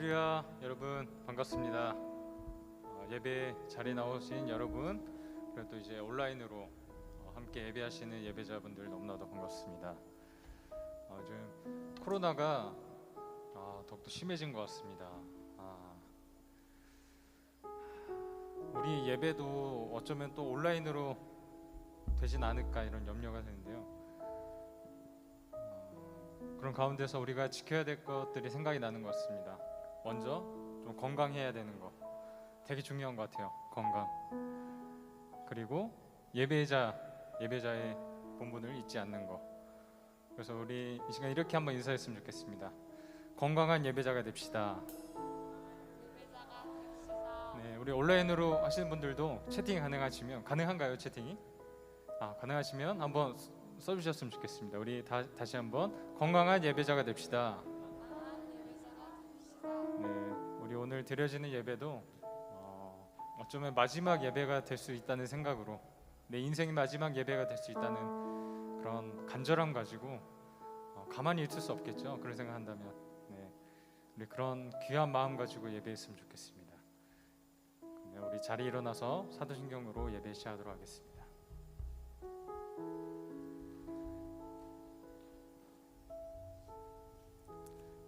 할렐루야. 여러분 반갑습니다. 예배 자리에 나오신 여러분, 그리고 또 이제 온라인으로 함께 예배하시는 예배자분들 너무나도 반갑습니다. 요즘 코로나가 더욱더 심해진 것 같습니다. 우리 예배도 어쩌면 또 온라인으로 되진 않을까 이런 염려가 되는데요. 그런 가운데서 우리가 지켜야 될 것들이 생각이 나는 것 같습니다. 먼저 좀 건강해야 되는 거 되게 중요한 것 같아요. 건강. 그리고 예배자의 본분을 잊지 않는 거. 그래서 우리 이 시간 이렇게 한번 인사했으면 좋겠습니다. 건강한 예배자가 됩시다. 네, 우리 온라인으로 하시는 분들도 채팅 가능한가요? 채팅이? 가능하시면 한번 써주셨으면 좋겠습니다. 우리 다시 한번 건강한 예배자가 됩시다. 네, 우리 오늘 드려지는 예배도 어쩌면 마지막 예배가 될 수 있다는 생각으로, 내 인생의 마지막 예배가 될 수 있다는 그런 간절함 가지고 가만히 있을 수 없겠죠. 그런 생각한다면 우리 그런 귀한 마음 가지고 예배했으면 좋겠습니다. 우리 자리에 일어나서 사도신경으로 예배 시작하도록 하겠습니다.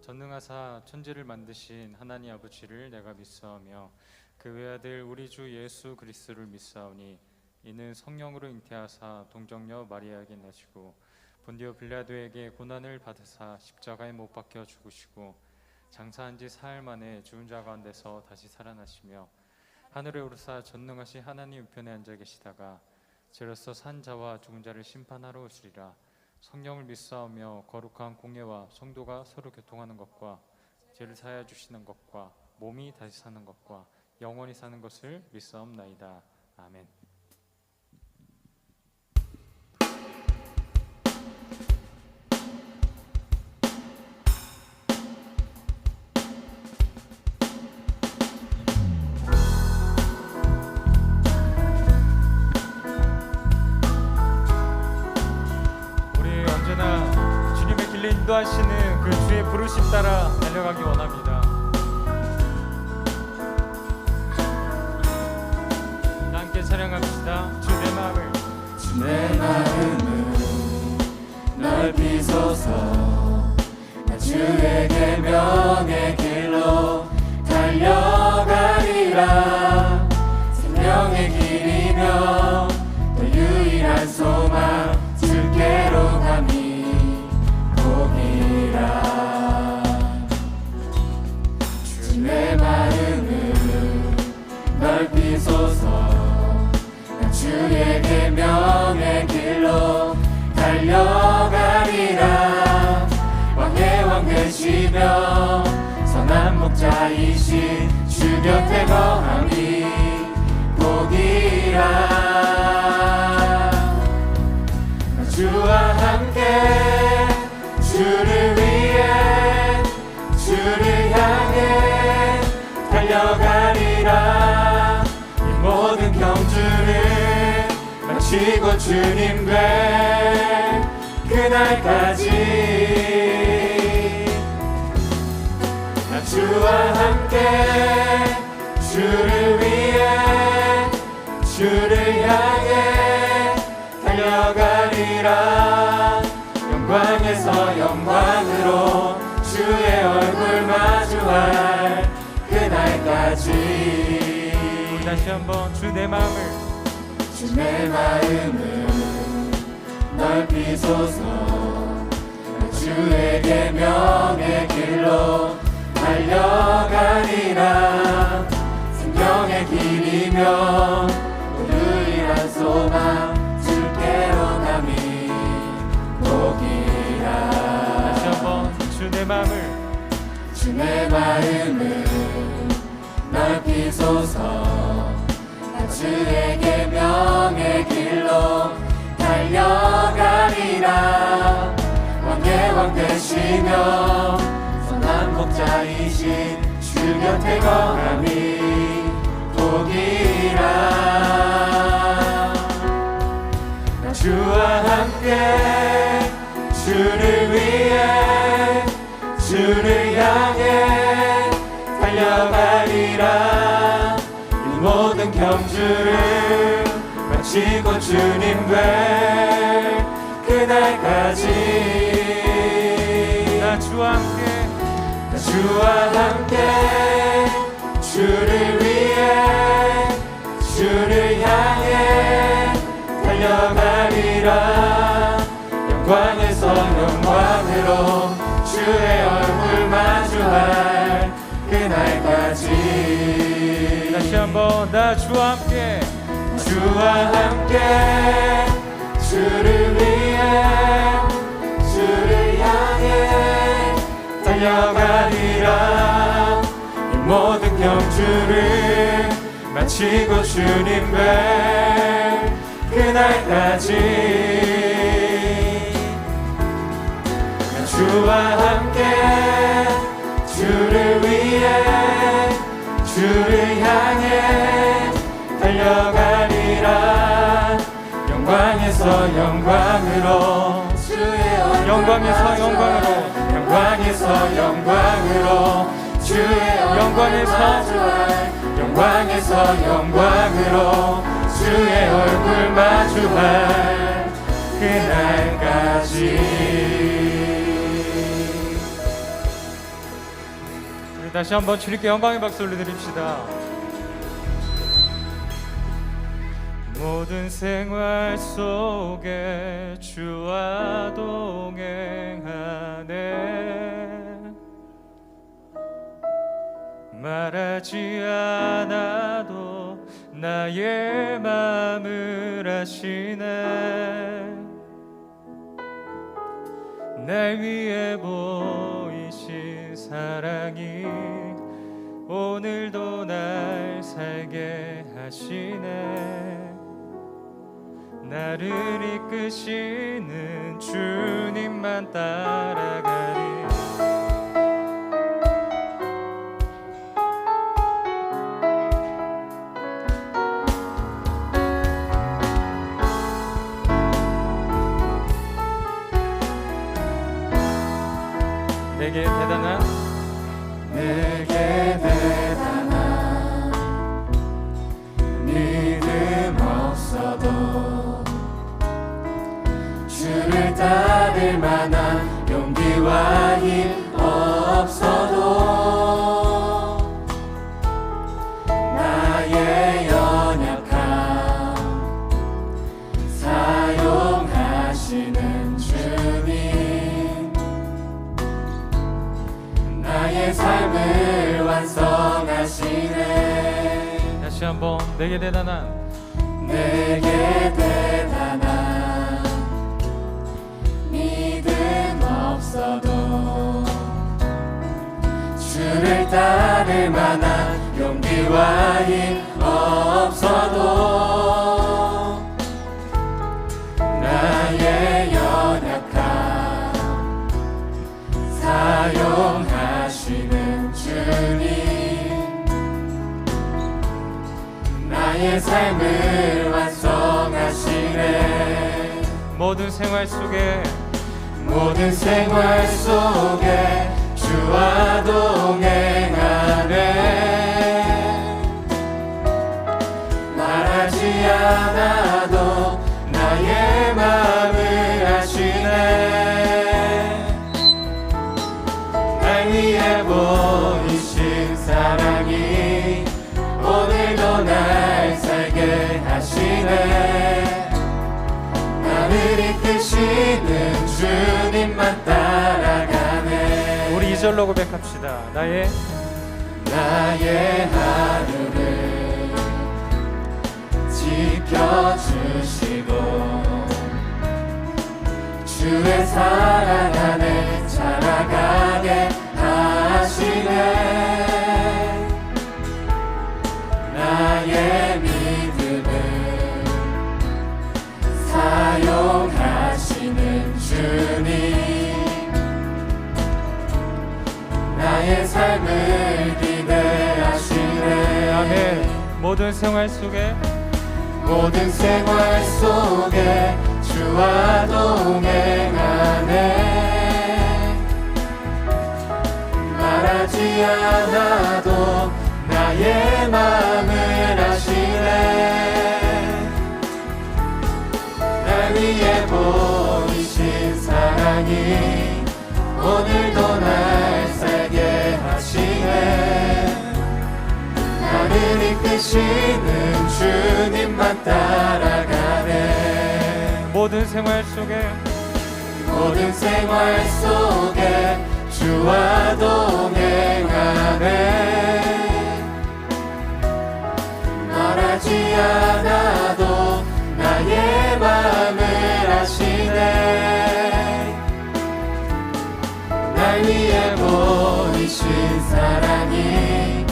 전능하사 천지를 만드신 하나님 아버지를 내가 믿사오며 그 외아들 우리 주 예수 그리스도를 믿사오니 이는 성령으로 잉태하사 동정녀 마리아에게 나시고 본디오 빌라도에게 고난을 받으사 십자가에 못 박혀 죽으시고 장사한 지 사흘 만에 죽은 자 가운데서 다시 살아나시며 하늘에 오르사 전능하신 하나님 우편에 앉아 계시다가 죄로서 산 자와 죽은 자를 심판하러 오시리라. 성령을 믿사오며 거룩한 공예와 성도가 서로 교통하는 것과 죄를 사하여 주시는 것과 몸이 다시 사는 것과 영원히 사는 것을 믿사옵나이다. 아멘. 인도하시는 그 주의 부르심 따라 달려가기 원합니다. 함께 찬양합시다. 주 내 마음을 넓히소서. 나 주의 계명의 길로 달려가리라. 생명의 길이며 또 유일한 소망 주께로 감히 주 내 마음을 넓히소서. 난 주의 계명의 길로 달려가리라. 왕의 왕 되시며 선한 목자이신 주 곁에 거함이 복이라. 난 주와 함께 주를 위해 주를 향해 달려가리라. 이 모든 경주를 마치고 주님 될 그날까지 나 주와 함께 주를 위해 주를 향해 달려가리라. 영광에서 영광으로 주의 얼굴 마주할 그날까지. 다시 한번 주 내 마음을 넓히소서. 주의 계명의 길로 달려가리라. 생명의 길이며 유일한 소망 주께로 감히 복이라. 다시 한번 주 내 마음을 넓히소서. 주의 계명의 길로 달려가리라. 왕의 왕 되시며 선한 목자이신 주 곁에 거함이 복이라. 나 주와 함께 주를 위해 주를 향해 경주를 마치고 주님 뵐 그날까지 나 주와 함께 주와 함께 주를 위해 주를 향해 달려가리라. 영광에서 영광으로 주의 얼굴 마주할 그날까지 다시 한번 나 주와 함께 주와 함께 주를 위해 주를 향해 달려가리라. 이 모든 경주를 마치고 주님 뵐 그날까지 주와 함께 주를 위해 주를 향해 달려가리라. 영광에서 영광으로 주의 영광에서 영광으로 영광에서 영광으로 주의 영광에서 영광에서 영광으로 주의 얼굴 마주할 그날까지. 우리 다시 한번 주님께 영광의 박수 올려드립시다. 모든 생활 속에 주와 동행하네. 말하지 않아도 나의 마음을 아시네. 날 위해 보이신 사랑이 오늘도 날 살게 하시네. 나를 이끄시는 주님만 따라가리. 내게 대단한 믿음 없어도 주를 따를 만한 용기와 힘 없어도 나의 연약함 사용하시는 주님 나의 삶을 완성하시네. 다시 한번 내게 대단한 믿음 없어도 주를 따를 만한 용기와 힘 없어도 나의 연약함 사용하시는 주님 나의 삶을 완성하시네. 모든 생활 속에 주와 동행하네. 말하지 않아도 나의 마음을 아시네. 날 위해 보이신 사랑이 오늘도 날 살게 하시네. 나를 이끄시는 주님만 따라가네. 우리 2절로 고백합시다. 나의 하루를 지켜주시고 주의 사랑 안에 자라가게 하시네. 나의 믿음을 사용하시는 주님 나의 삶을 기대하시네. 아멘. 모든 생활 속에 주와 동행하네. 말하지 않아도 나의 마음을 아시네. 이끄시는 주님만 따라가네. 모든 생활 속에 모든 생활 속에 주와 동행하네. 말하지 않아도 나의 마음을 아시네. 날 위해 보이신 사랑이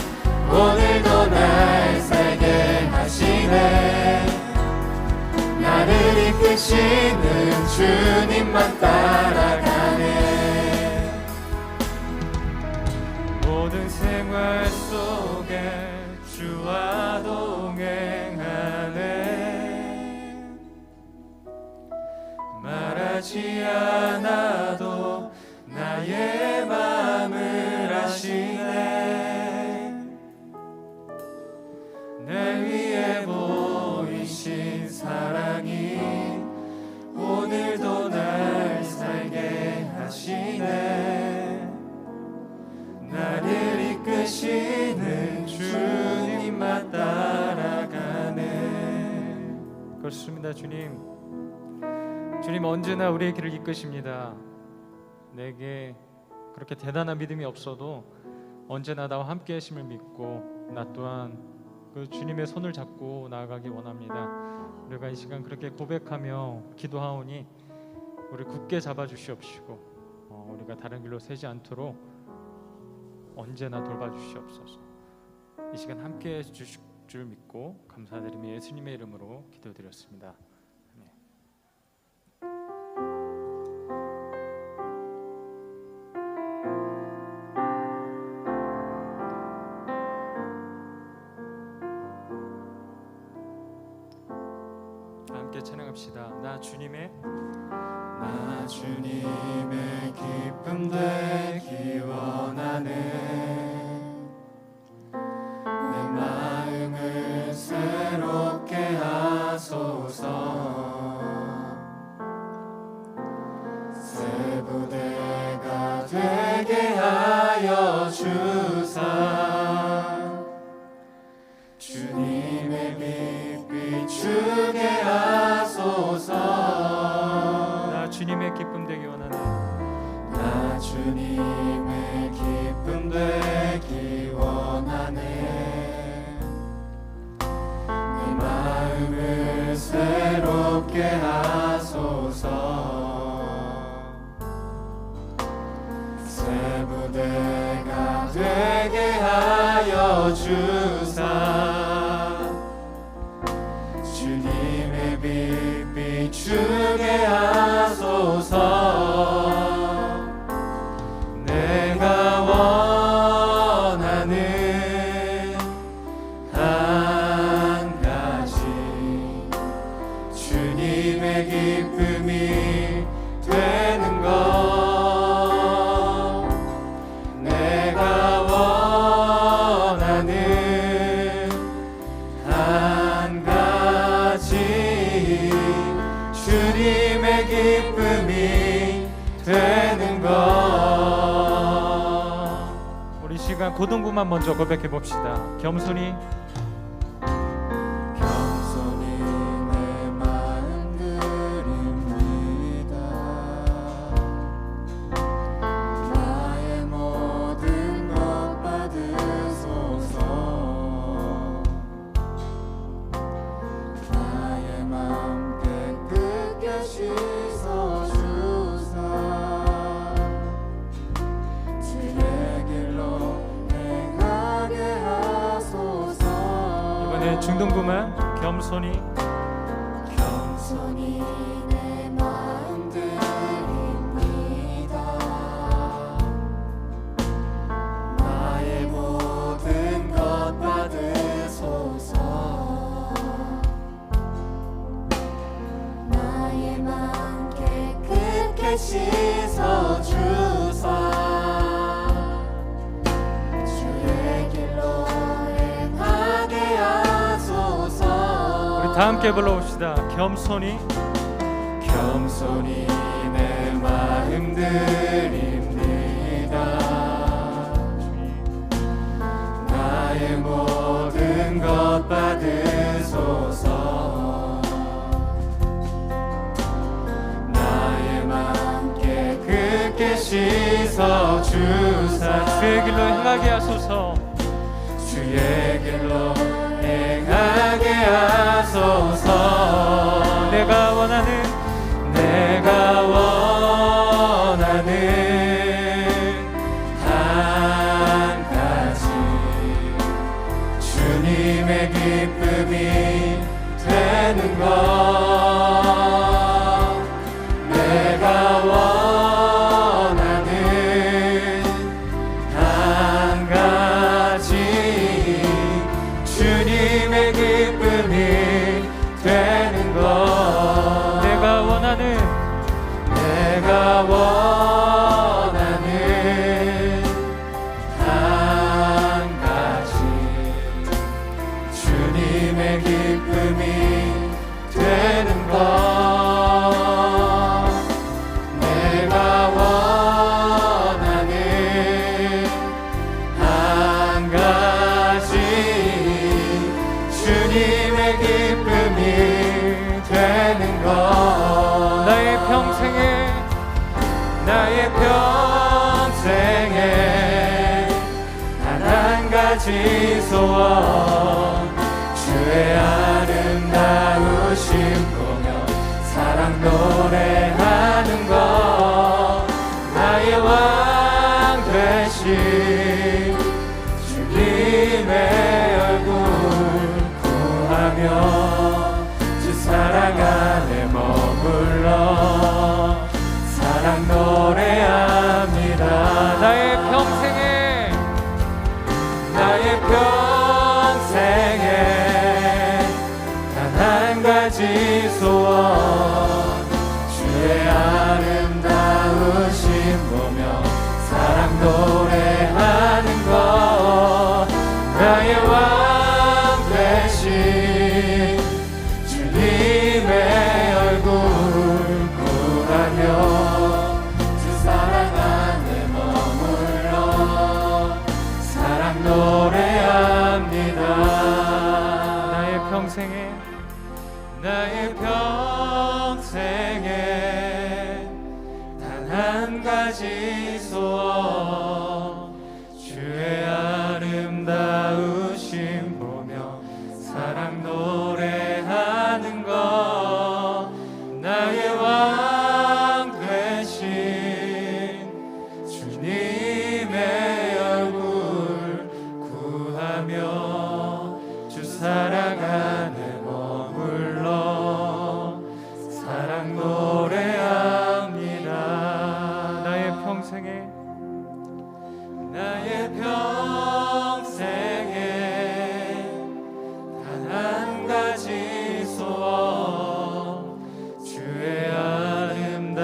오늘도 날 살게 하시네. 나를 이끄시는 주님만 따라가네. 모든 생활 속에 주와 동행하네. 말하지 않아도 나의 마음을 아시네. 날 위해 보이신 사랑이 오늘도 날 살게 하시네. 나를 이끄시는 주님만 따라가네. 그렇습니다. 주님 언제나 우리의 길을 이끄십니다. 내게 그렇게 대단한 믿음이 없어도 언제나 나와 함께 하심을 믿고 나 또한 그 주님의 손을 잡고 나아가기 원합니다. 우리가 이 시간 그렇게 고백하며 기도하오니 우리 굳게 잡아주시옵시고 우리가 다른 길로 새지 않도록 언제나 돌봐주시옵소서. 이 시간 함께 해주실 줄 믿고 감사드리며 예수님의 이름으로 기도드렸습니다. 아멘. 함께 찬양합시다. 나 주님의 기쁨 되기 원하네. 내 마음을 새롭게 하소서. 새 부대가 되게 하여 주사. 주님의 빛 비추게 하소서. 나 주님의 기쁨 되기 원하네. 나 주님의 기쁨 되기 원하네. 내 마음을 새롭게 하소서. 새 부대가 되게 하여 주사. 주님의 빛 비추게 하소서. 내가 원하는 한 가지 주님의 기쁨이 되는 것. 내가 원하는 한 가지 주님의 기쁨이 되는 것. 우리 이 시간 고등부만 먼저 고백해 봅시다. 겸손히 내 마음 드립니다. 나의 모든 것 받으소서. 나의 마음 깨끗게 씻어주사. 주의 길로 행하게 하소서. 이번에 중등부만 겸손히 내 마음 드립니다. 나의 모든 것 받으소서. 나의 마음 깨끗게 씻어주사. 주의 길로 행하게 하소서. 우리 다 함께 불러봅시다. 겸손히 내 마음 드립니다. 나의 모든 모든 것 받으소서. 나의 맘 깨끗게 씻어 주사 주의 길로 행하게 하소서. 주의 길로 행하게 하소서. 내가 원하는 한 가지 주님의 기쁨이 되는 것. 내가 원하는 한 가지 주님의 기쁨이 되는 것. 내가 원하는 한 가지 주님의 기쁨이 되는 것. 내가 원하는 한 가지 주님의 기쁨이 되는 것. 나의 평생에 단 한 가지 소원. 주의 아름다우심 보며 사랑 노래하는 것. 나의 왕 되신 주님의 얼굴 구하며 주 사랑 안에 머물러 사랑 노래합니다. 나의 평생에 단 한 가지 소원. 주의 아름다우심 보며 사랑 노래하는 것. 나의 왕 되신 주님의 얼굴 구하며 주 사랑 안에 머물러 사랑 노래합니다. 나의 평생에 단 한 가지 소원. 주의 아름다우심 보며 사랑 노래하는 것. 나의 왕 되신 주님의 얼굴 구하며 주 사랑 안에 머물러 사랑 노래합니다. 나의 평생에 단 한 가지 소원. 주의 아름다우심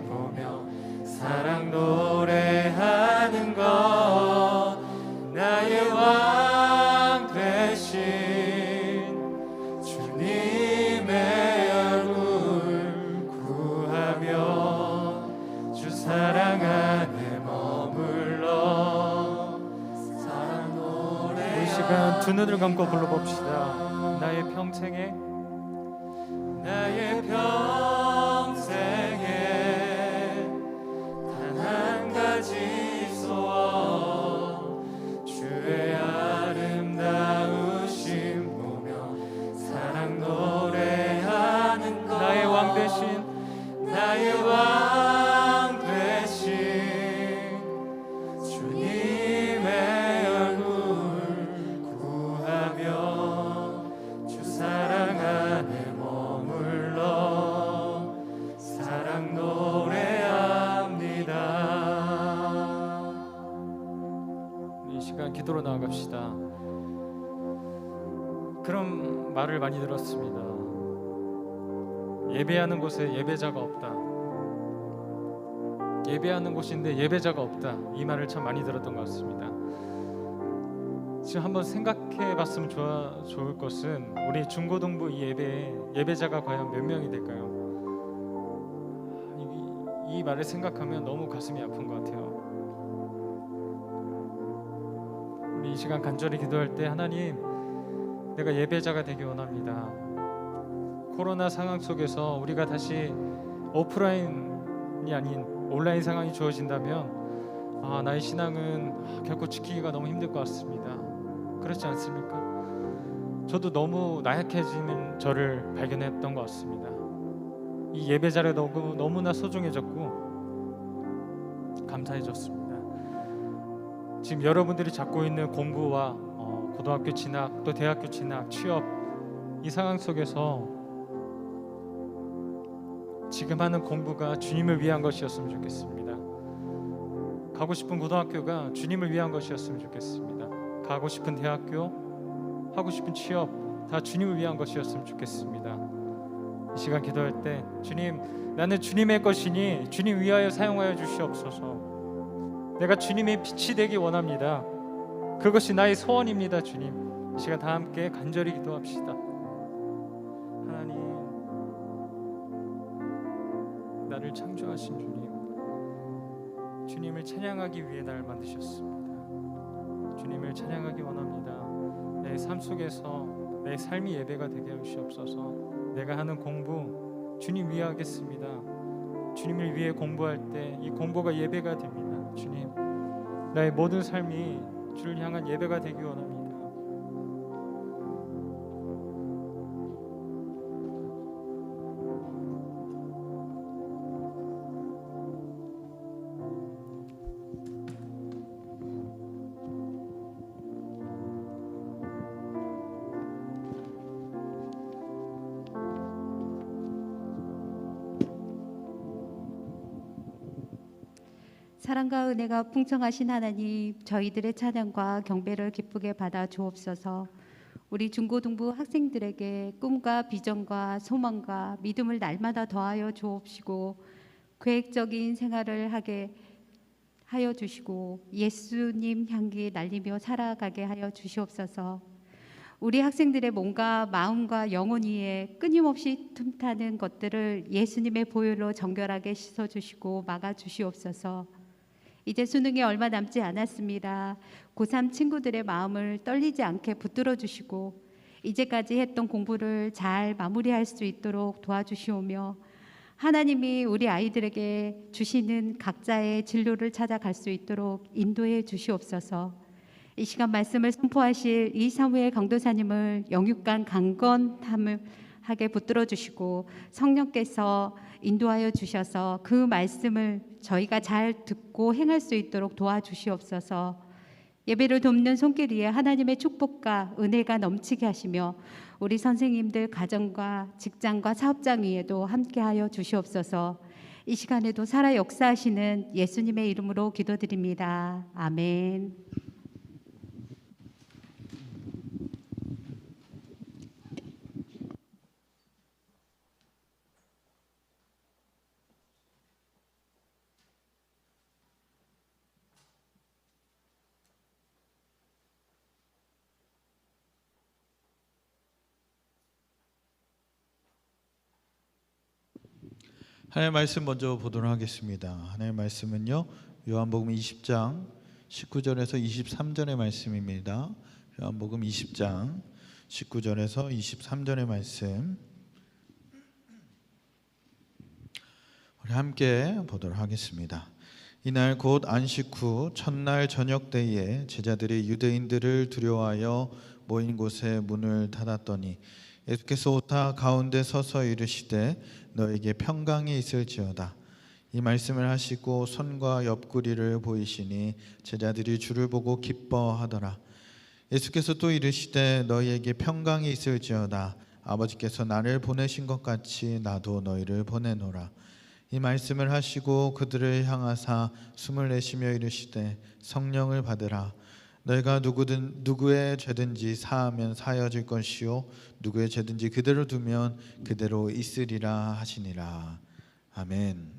보며 사랑 노래하는 것. 나의 왕 되신 주님의 얼굴 구하며 주 사랑 안에 머물러 사랑 노래. 이 시간 두 눈을 감고 불러봅시다. 나의 평생에 단 한 가지 소원. 주의 아름다우심 보며 사랑 노래하는 것. 나의 왕 되신 주님의 얼굴 구하며 주 사랑 안에 머물러 사랑 노래합니다. 이 시간 기도로 나아갑시다. 그런 말을 많이 들었습니다. 예배하는 곳에 예배자가 없다. 예배하는 곳인데 예배자가 없다. 이 말을 참 많이 들었던 것 같습니다. 지금 한번 생각해 봤으면 좋을 것은 우리 중고등부 이 예배에 예배자가 과연 몇 명이 될까요? 이 말을 생각하면 너무 가슴이 아픈 것 같아요. 우리 이 시간 간절히 기도할 때 하나님, 내가 예배자가 되기 원합니다. 코로나 상황 속에서 우리가 다시 오프라인이 아닌 온라인 상황이 주어진다면 나의 신앙은 결코 지키기가 너무 힘들 것 같습니다. 그렇지 않습니까? 저도 너무 나약해지는 저를 발견했던 것 같습니다. 이 예배자를 너무나 소중해졌고 감사해졌습니다. 지금 여러분들이 잡고 있는 공부와 고등학교 진학, 또 대학교 진학, 취업, 이 상황 속에서 지금 하는 공부가 주님을 위한 것이었으면 좋겠습니다. 가고 싶은 고등학교가 주님을 위한 것이었으면 좋겠습니다. 가고 싶은 대학교, 하고 싶은 취업, 다 주님을 위한 것이었으면 좋겠습니다. 이 시간 기도할 때, 주님, 나는 주님의 것이니 주님 위하여 사용하여 주시옵소서. 내가 주님의 빛이 되기 원합니다. 그것이 나의 소원입니다. 주님, 이 시간 다 함께 간절히 기도합시다. 하나님, 나를 창조하신 주님, 주님을 찬양하기 위해 나를 만드셨습니다. 주님을 찬양하기 원합니다. 내 삶 속에서 내 삶이 예배가 되게 하시옵소서. 내가 하는 공부 주님 위해 하겠습니다. 주님을 위해 공부할 때 이 공부가 예배가 됩니다. 주님, 나의 모든 삶이 주를 향한 예배가 되기 원합니다. 사랑과 은혜가 풍성하신 하나님, 저희들의 찬양과 경배를 기쁘게 받아 주옵소서. 우리 중고등부 학생들에게 꿈과 비전과 소망과 믿음을 날마다 더하여 주옵시고, 계획적인 생활을 하게 하여 주시고 예수님 향기 날리며 살아가게 하여 주시옵소서. 우리 학생들의 몸과 마음과 영혼 위에 끊임없이 틈타는 것들을 예수님의 보혈로 정결하게 씻어주시고 막아주시옵소서. 이제 수능이 얼마 남지 않았습니다. 고3 친구들의 마음을 떨리지 않게 붙들어 주시고 이제까지 했던 공부를 잘 마무리할 수 있도록 도와주시오며, 하나님이 우리 아이들에게 주시는 각자의 진로를 찾아갈 수 있도록 인도해 주시옵소서. 이 시간 말씀을 선포하실 이사무엘 강도사님을 영육간 강건함을 하게 붙들어 주시고 성령께서 인도하여 주셔서 그 말씀을 저희가 잘 듣고 행할 수 있도록 도와주시옵소서. 예배를 돕는 손길 위에 하나님의 축복과 은혜가 넘치게 하시며 우리 선생님들 가정과 직장과 사업장 위에도 함께하여 주시옵소서. 이 시간에도 살아 역사하시는 예수님의 이름으로 기도드립니다. 아멘. 하나님의 말씀 먼저 보도록 하겠습니다. 하나님의 말씀은요, 요한복음 20장 19절에서 23절의 말씀입니다. 요한복음 20장 19절에서 23절의 말씀 우리 함께 보도록 하겠습니다. 이날 곧 안식 후 첫날 저녁 때에 제자들이 유대인들을 두려워하여 모인 곳에 문을 닫았더니 예수께서 오타 가운데 서서 이르시되 너에게 평강이 있을지어다. 이 말씀을 하시고 손과 옆구리를 보이시니 제자들이 주를 보고 기뻐하더라. 예수께서 또 이르시되 너희에게 평강이 있을지어다. 아버지께서 나를 보내신 것 같이 나도 너희를 보내노라. 이 말씀을 하시고 그들을 향하사 숨을 내쉬며 이르시되 성령을 받으라. 너희가 누구의 죄든지 사하면 사하여질 것이요 누구의 죄든지 그대로 두면 그대로 있으리라 하시니라. 아멘.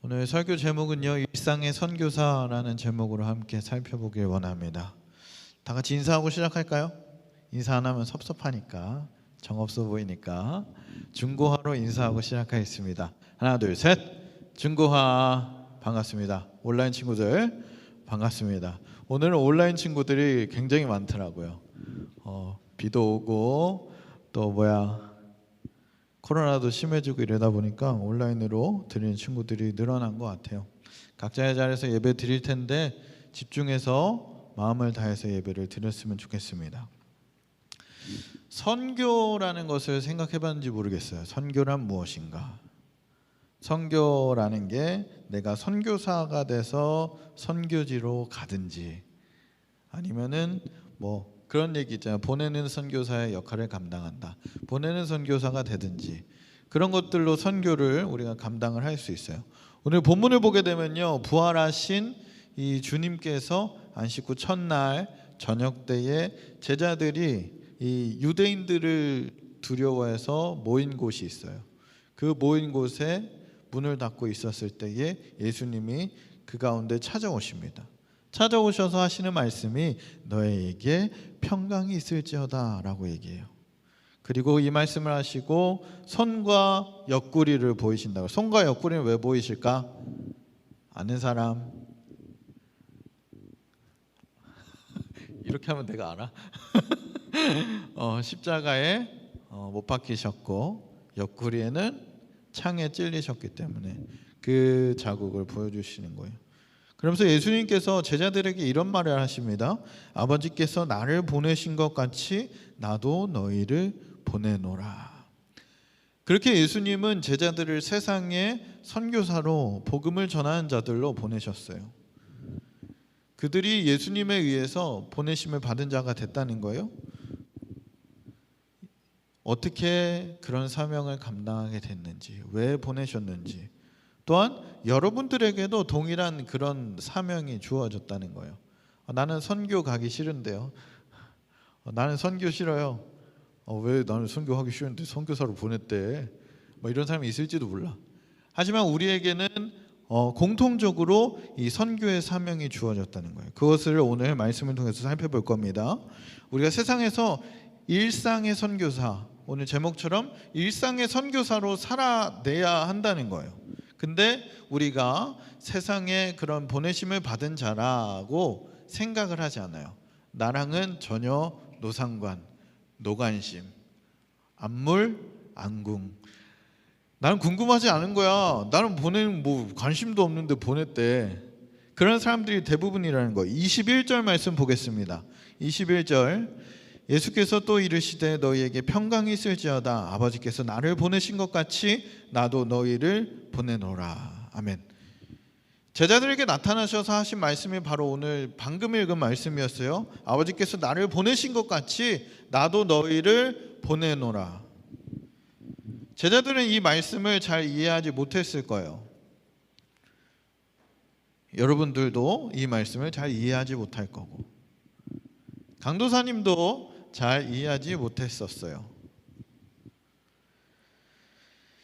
오늘 설교 제목은요, 일상의 선교사라는 제목으로 함께 살펴보길 원합니다. 다 같이 인사하고 시작할까요? 인사 안 하면 섭섭하니까, 정없어 보이니까 중고하로 인사하고 시작하겠습니다. 하나 둘 셋. 중고하. 반갑습니다. 온라인 친구들 반갑습니다. 오늘은 온라인 친구들이 굉장히 많더라고요. 비도 오고 또 코로나도 심해지고 이러다 보니까 온라인으로 드리는 친구들이 늘어난 것 같아요. 각자의 자리에서 예배 드릴 텐데 집중해서 마음을 다해서 예배를 드렸으면 좋겠습니다. 선교라는 것을 생각해 봤는지 모르겠어요. 선교란 무엇인가? 선교라는 게 내가 선교사가 돼서 선교지로 가든지 아니면은 그런 얘기 있잖아요. 보내는 선교사의 역할을 감당한다. 보내는 선교사가 되든지 그런 것들로 선교를 우리가 감당을 할 수 있어요. 오늘 본문을 보게 되면요, 부활하신 이 주님께서 안식 후 첫날 저녁 때에 제자들이 이 유대인들을 두려워해서 모인 곳이 있어요. 그 모인 곳에 문을 닫고 있었을 때에 예수님이 그 가운데 찾아오십니다. 찾아오셔서 하시는 말씀이 너에게 평강이 있을지어다 라고 얘기해요. 그리고 이 말씀을 하시고 손과 옆구리를 보이신다고. 손과 옆구리는 왜 보이실까? 아는 사람? 이렇게 하면 내가 알아? 십자가에 못 박히셨고 옆구리에는 창에 찔리셨기 때문에 그 자국을 보여주시는 거예요. 그러면서 예수님께서 제자들에게 이런 말을 하십니다. 아버지께서 나를 보내신 것 같이 나도 너희를 보내노라. 그렇게 예수님은 제자들을 세상의 선교사로 복음을 전하는 자들로 보내셨어요. 그들이 예수님에 의해서 보내심을 받은 자가 됐다는 거예요. 어떻게 그런 사명을 감당하게 됐는지, 왜 보내셨는지, 또한 여러분들에게도 동일한 그런 사명이 주어졌다는 거예요. 나는 선교 가기 싫은데요. 나는 선교 싫어요. 왜 나는 선교하기 싫은데 선교사로 보냈대. 이런 사람이 있을지도 몰라. 하지만 우리에게는 공통적으로 이 선교의 사명이 주어졌다는 거예요. 그것을 오늘 말씀을 통해서 살펴볼 겁니다. 우리가 세상에서 일상의 선교사, 오늘 제목처럼 일상의 선교사로 살아내야 한다는 거예요. 근데 우리가 세상에 그런 보내심을 받은 자라고 생각을 하지 않아요. 나랑은 전혀 노상관, 노관심, 안물, 안궁. 나는 궁금하지 않은 거야. 나는 보내는 관심도 없는데 보냈대. 그런 사람들이 대부분이라는 거예요. 21절 말씀 보겠습니다. 21절 예수께서 또 이르시되 너희에게 평강이 있을지어다. 아버지께서 나를 보내신 것 같이 나도 너희를 보내노라. 아멘. 제자들에게 나타나셔서 하신 말씀이 바로 오늘 방금 읽은 말씀이었어요. 아버지께서 나를 보내신 것 같이 나도 너희를 보내노라. 제자들은 이 말씀을 잘 이해하지 못했을 거예요. 여러분들도 이 말씀을 잘 이해하지 못할 거고, 강도사님도 잘 이해하지 못했었어요.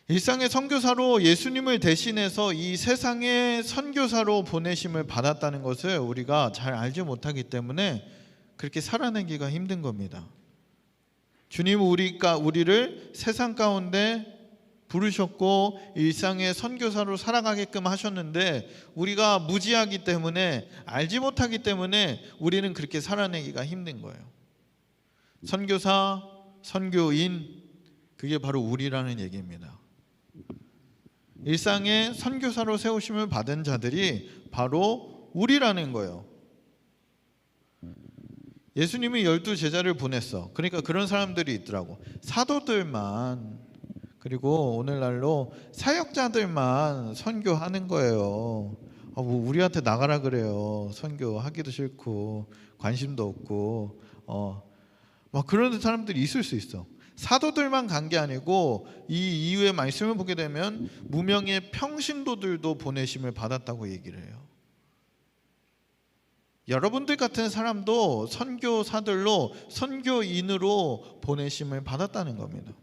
일상의 선교사로 예수님을 대신해서 이 세상의 선교사로 보내심을 받았다는 것을 우리가 잘 알지 못하기 때문에 그렇게 살아내기가 힘든 겁니다. 주님은 우리를 세상 가운데 부르셨고 일상의 선교사로 살아가게끔 하셨는데 우리가 무지하기 때문에, 알지 못하기 때문에 우리는 그렇게 살아내기가 힘든 거예요. 선교사, 선교인, 그게 바로 우리라는 얘기입니다. 일상의 선교사로 세우심을 받은 자들이 바로 우리라는 거예요. 예수님이 12제자를 보냈어. 그러니까 그런 사람들이 있더라고. 사도들만, 그리고 오늘날로 사역자들만 선교하는 거예요. 우리한테 나가라 그래요. 선교하기도 싫고 관심도 없고 그런 사람들이 있을 수 있어. 사도들만 간 게 아니고 이 이후의 말씀을 보게 되면 무명의 평신도들도 보내심을 받았다고 얘기를 해요. 여러분들 같은 사람도 선교사들로, 선교인으로 보내심을 받았다는 겁니다.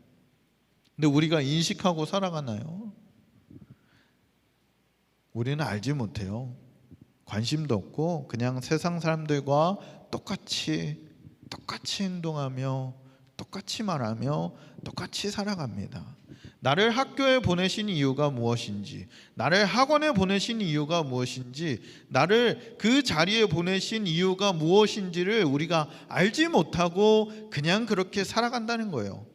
근데 우리가 인식하고 살아가나요? 우리는 알지 못해요. 관심도 없고 그냥 세상 사람들과 똑같이 행동하며 똑같이 말하며 똑같이 살아갑니다. 나를 학교에 보내신 이유가 무엇인지, 나를 학원에 보내신 이유가 무엇인지, 나를 그 자리에 보내신 이유가 무엇인지를 우리가 알지 못하고 그냥 그렇게 살아간다는 거예요.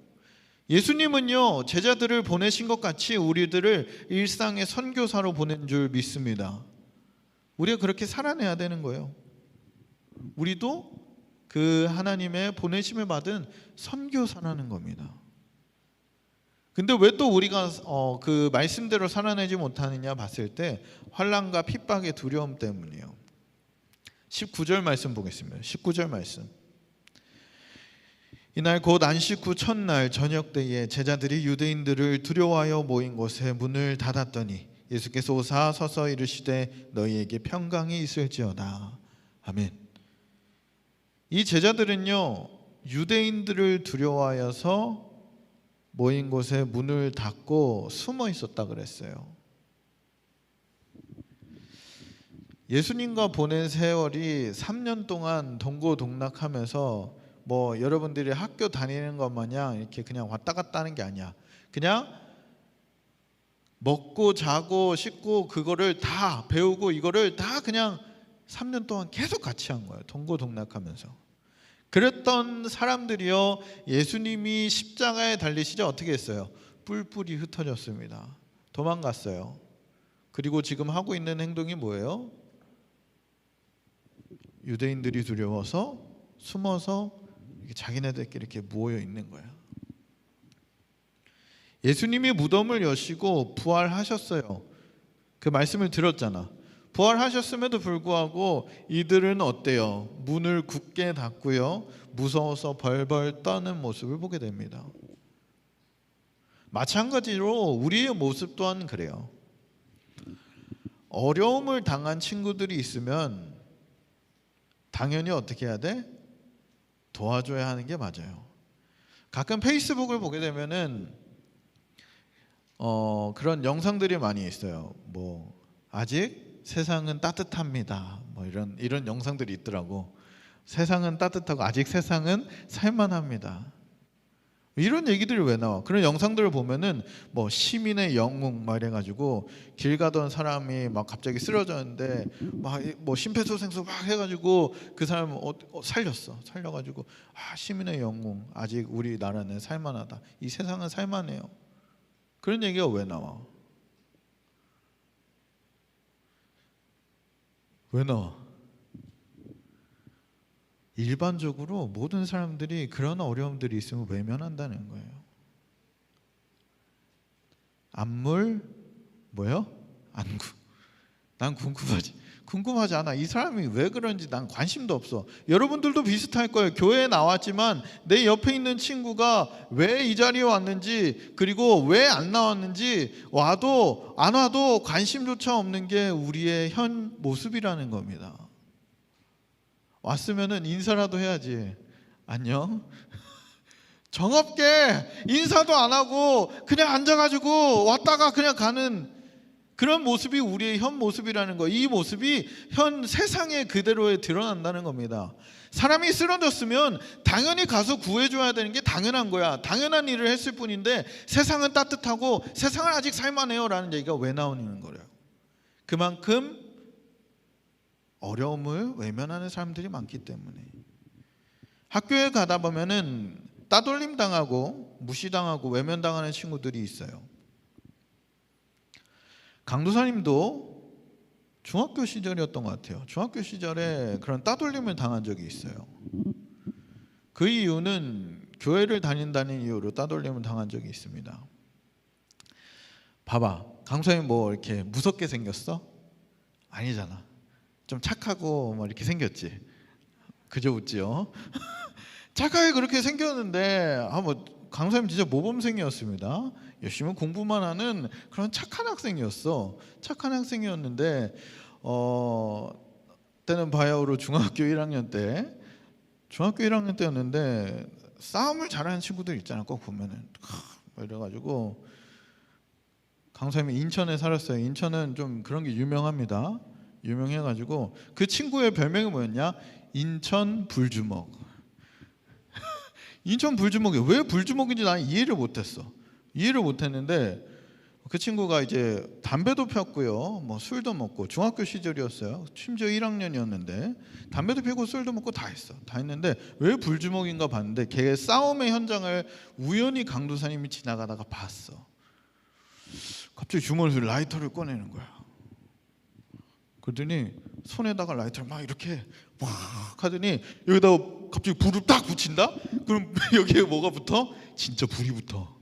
예수님은요, 제자들을 보내신 것 같이 우리들을 일상의 선교사로 보낸 줄 믿습니다. 우리가 그렇게 살아내야 되는 거예요. 우리도 그 하나님의 보내심을 받은 선교사라는 겁니다. 근데 왜 또 우리가 그 말씀대로 살아내지 못하느냐 봤을 때 환난과 핍박의 두려움 때문이에요. 19절 말씀 보겠습니다. 19절 말씀. 이날 곧 안식 후 첫날 저녁 때에 제자들이 유대인들을 두려워하여 모인 곳에 문을 닫았더니 예수께서 오사 서서 이르시되 너희에게 평강이 있을지어다. 아멘. 이 제자들은요, 유대인들을 두려워하여서 모인 곳에 문을 닫고 숨어 있었다 그랬어요. 예수님과 보낸 세월이 3년 동안 동고동락하면서 뭐 여러분들이 학교 다니는 것 마냥 이렇게 그냥 왔다 갔다 하는 게 아니야. 그냥 먹고 자고 씻고 그거를 다 배우고 이거를 다 그냥 3년 동안 계속 같이 한 거예요. 동고동락하면서. 그랬던 사람들이요, 예수님이 십자가에 달리시자 어떻게 했어요? 뿔뿔이 흩어졌습니다. 도망갔어요. 그리고 지금 하고 있는 행동이 뭐예요? 유대인들이 두려워서 숨어서 자기네들끼리 이렇게 모여 있는 거예요. 예수님이 무덤을 여시고 부활하셨어요. 그 말씀을 들었잖아. 부활하셨음에도 불구하고 이들은 어때요? 문을 굳게 닫고요, 무서워서 벌벌 떠는 모습을 보게 됩니다. 마찬가지로 우리의 모습 또한 그래요. 어려움을 당한 친구들이 있으면 당연히 어떻게 해야 돼? 도와줘야 하는 게 맞아요. 가끔 페이스북을 보게 되면은 그런 영상들이 많이 있어요. 뭐 아직 세상은 따뜻합니다. 뭐 이런 영상들이 있더라고. 세상은 따뜻하고 아직 세상은 살만합니다. 이런 얘기들이 왜 나와? 그런 영상들을 보면은 뭐 시민의 영웅 막 이래가지고 길 가던 사람이 막 갑자기 쓰러졌는데 막 뭐 심폐소생술 막 해가지고 그 사람 살려가지고 시민의 영웅, 아직 우리 나라는 살만하다. 이 세상은 살만해요. 그런 얘기가 왜 나와? 왜 나와? 일반적으로 모든 사람들이 그런 어려움들이 있으면 외면한다는 거예요. 안물 뭐요? 안구. 난 궁금하지 않아. 이 사람이 왜 그런지 난 관심도 없어. 여러분들도 비슷할 거예요. 교회에 나왔지만 내 옆에 있는 친구가 왜 이 자리에 왔는지, 그리고 왜 안 나왔는지, 와도 안 와도 관심조차 없는 게 우리의 현 모습이라는 겁니다. 왔으면은 인사라도 해야지. 안녕. 정없게 인사도 안 하고 그냥 앉아가지고 왔다가 그냥 가는 그런 모습이 우리의 현 모습이라는 거예요. 이 모습이 현 세상에 그대로에 드러난다는 겁니다. 사람이 쓰러졌으면 당연히 가서 구해줘야 되는 게 당연한 거야. 당연한 일을 했을 뿐인데 세상은 따뜻하고 세상은 아직 살만해요 라는 얘기가 왜 나오는 거예요? 그만큼 어려움을 외면하는 사람들이 많기 때문에. 학교에 가다 보면은 따돌림 당하고 무시당하고 외면당하는 친구들이 있어요. 강도사님도 중학교 시절이었던 것 같아요. 중학교 시절에 그런 따돌림을 당한 적이 있어요. 그 이유는 교회를 다닌다는 이유로 따돌림을 당한 적이 있습니다. 봐봐, 강도사님 뭐 이렇게 무섭게 생겼어? 아니잖아. 좀 착하고 뭐 이렇게 생겼지. 그저 웃지요. 착하게 그렇게 생겼는데 뭐 강사님 진짜 모범생이었습니다. 열심히 공부만 하는 그런 착한 학생이었어. 착한 학생이었는데 때는 바야흐로 중학교 1학년 때였는데 싸움을 잘하는 친구들 있잖아. 꼭 보면은 뭐 이래가지고 강사님이 인천에 살았어요. 인천은 좀 그런 게 유명합니다. 유명해가지고 그 친구의 별명이 뭐였냐? 인천 불주먹. 인천 불주먹이 왜 불주먹인지 나는 이해를 못했어. 이해를 못했는데 그 친구가 이제 담배도 폈고요, 뭐 술도 먹고, 중학교 시절이었어요. 심지어 1학년이었는데 담배도 피우고 술도 먹고 다 했어. 다 했는데 왜 불주먹인가 봤는데 걔 싸움의 현장을 우연히 강도사님이 지나가다가 봤어. 갑자기 주머니에서 라이터를 꺼내는 거야. 그러더니 손에다가 라이터를 막 이렇게 막 하더니 여기다가 갑자기 불을 딱 붙인다? 그럼 여기에 뭐가 붙어? 진짜 불이 붙어.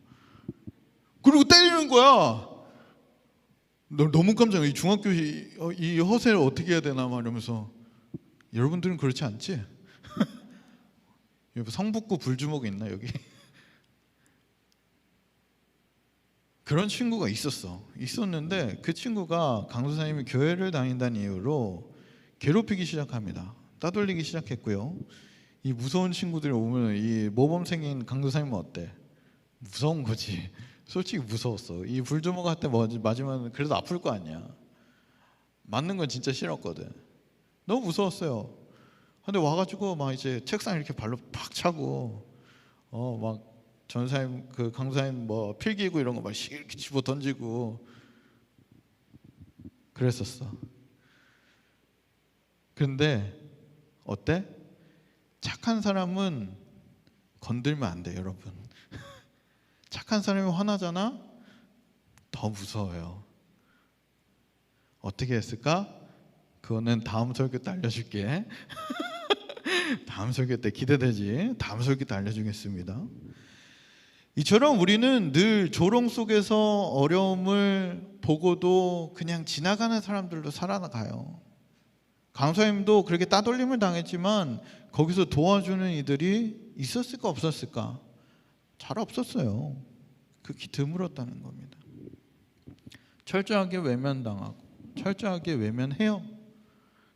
그리고 때리는 거야. 너무 깜짝 놀라. 이 중학교 이 허세를 어떻게 해야 되나 말하면서. 여러분들은 그렇지 않지? 여기 성북구 불주먹 있나 여기? 그런 친구가 있었는데 그 친구가 강도사님이 교회를 다닌다는 이유로 괴롭히기 시작합니다. 따돌리기 시작했고요. 이 무서운 친구들이 오면 이 모범생인 강도사님은 어때? 무서운 거지. 솔직히 무서웠어. 이 불주먹 할 때 맞으면 그래도 아플 거 아니야. 맞는 건 진짜 싫었거든. 너무 무서웠어요. 근데 와가지고 막 이제 책상 이렇게 발로 팍 차고, 막 전사님 그 강사님 뭐 필기구 이런 거 막 이렇게 집어 던지고 그랬었어. 그런데 어때? 착한 사람은 건들면 안 돼, 여러분. 착한 사람이 화나잖아? 더 무서워요. 어떻게 했을까? 그거는 다음 설교 때 알려줄게. 다음 설교 때 기대되지? 다음 설교 때 알려주겠습니다. 이처럼 우리는 늘 조롱 속에서 어려움을 보고도 그냥 지나가는 사람들로 살아가요. 강사님도 그렇게 따돌림을 당했지만 거기서 도와주는 이들이 있었을까 없었을까? 잘 없었어요. 극히 드물었다는 겁니다. 철저하게 외면당하고 철저하게 외면해요.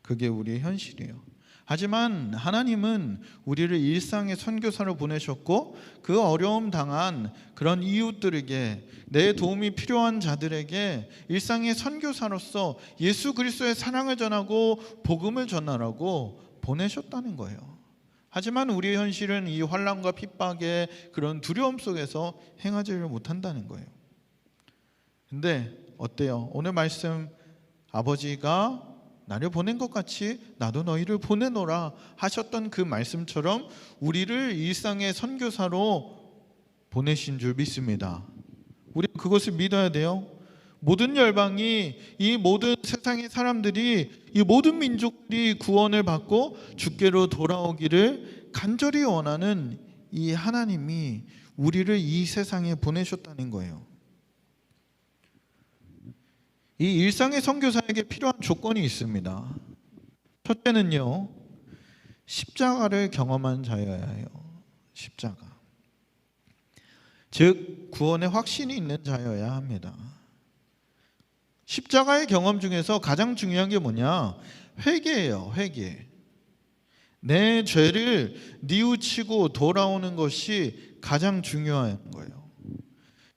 그게 우리의 현실이에요. 하지만 하나님은 우리를 일상의 선교사로 보내셨고 그 어려움 당한 그런 이웃들에게, 내 도움이 필요한 자들에게 일상의 선교사로서 예수 그리스도의 사랑을 전하고 복음을 전하라고 보내셨다는 거예요. 하지만 우리의 현실은 이 환난과 핍박의 그런 두려움 속에서 행하지를 못한다는 거예요. 근데 어때요? 오늘 말씀, 아버지가 나를 보낸 것 같이 나도 너희를 보내노라 하셨던 그 말씀처럼 우리를 일상의 선교사로 보내신 줄 믿습니다. 우리는 그것을 믿어야 돼요. 모든 열방이, 이 모든 세상의 사람들이, 이 모든 민족들이 구원을 받고 주께로 돌아오기를 간절히 원하는 이 하나님이 우리를 이 세상에 보내셨다는 거예요. 이 일상의 선교사에게 필요한 조건이 있습니다. 첫째는요, 십자가를 경험한 자여야 해요. 십자가. 즉 구원의 확신이 있는 자여야 합니다. 십자가의 경험 중에서 가장 중요한 게 뭐냐? 회개예요. 회개. 내 죄를 뉘우치고 돌아오는 것이 가장 중요한 거예요.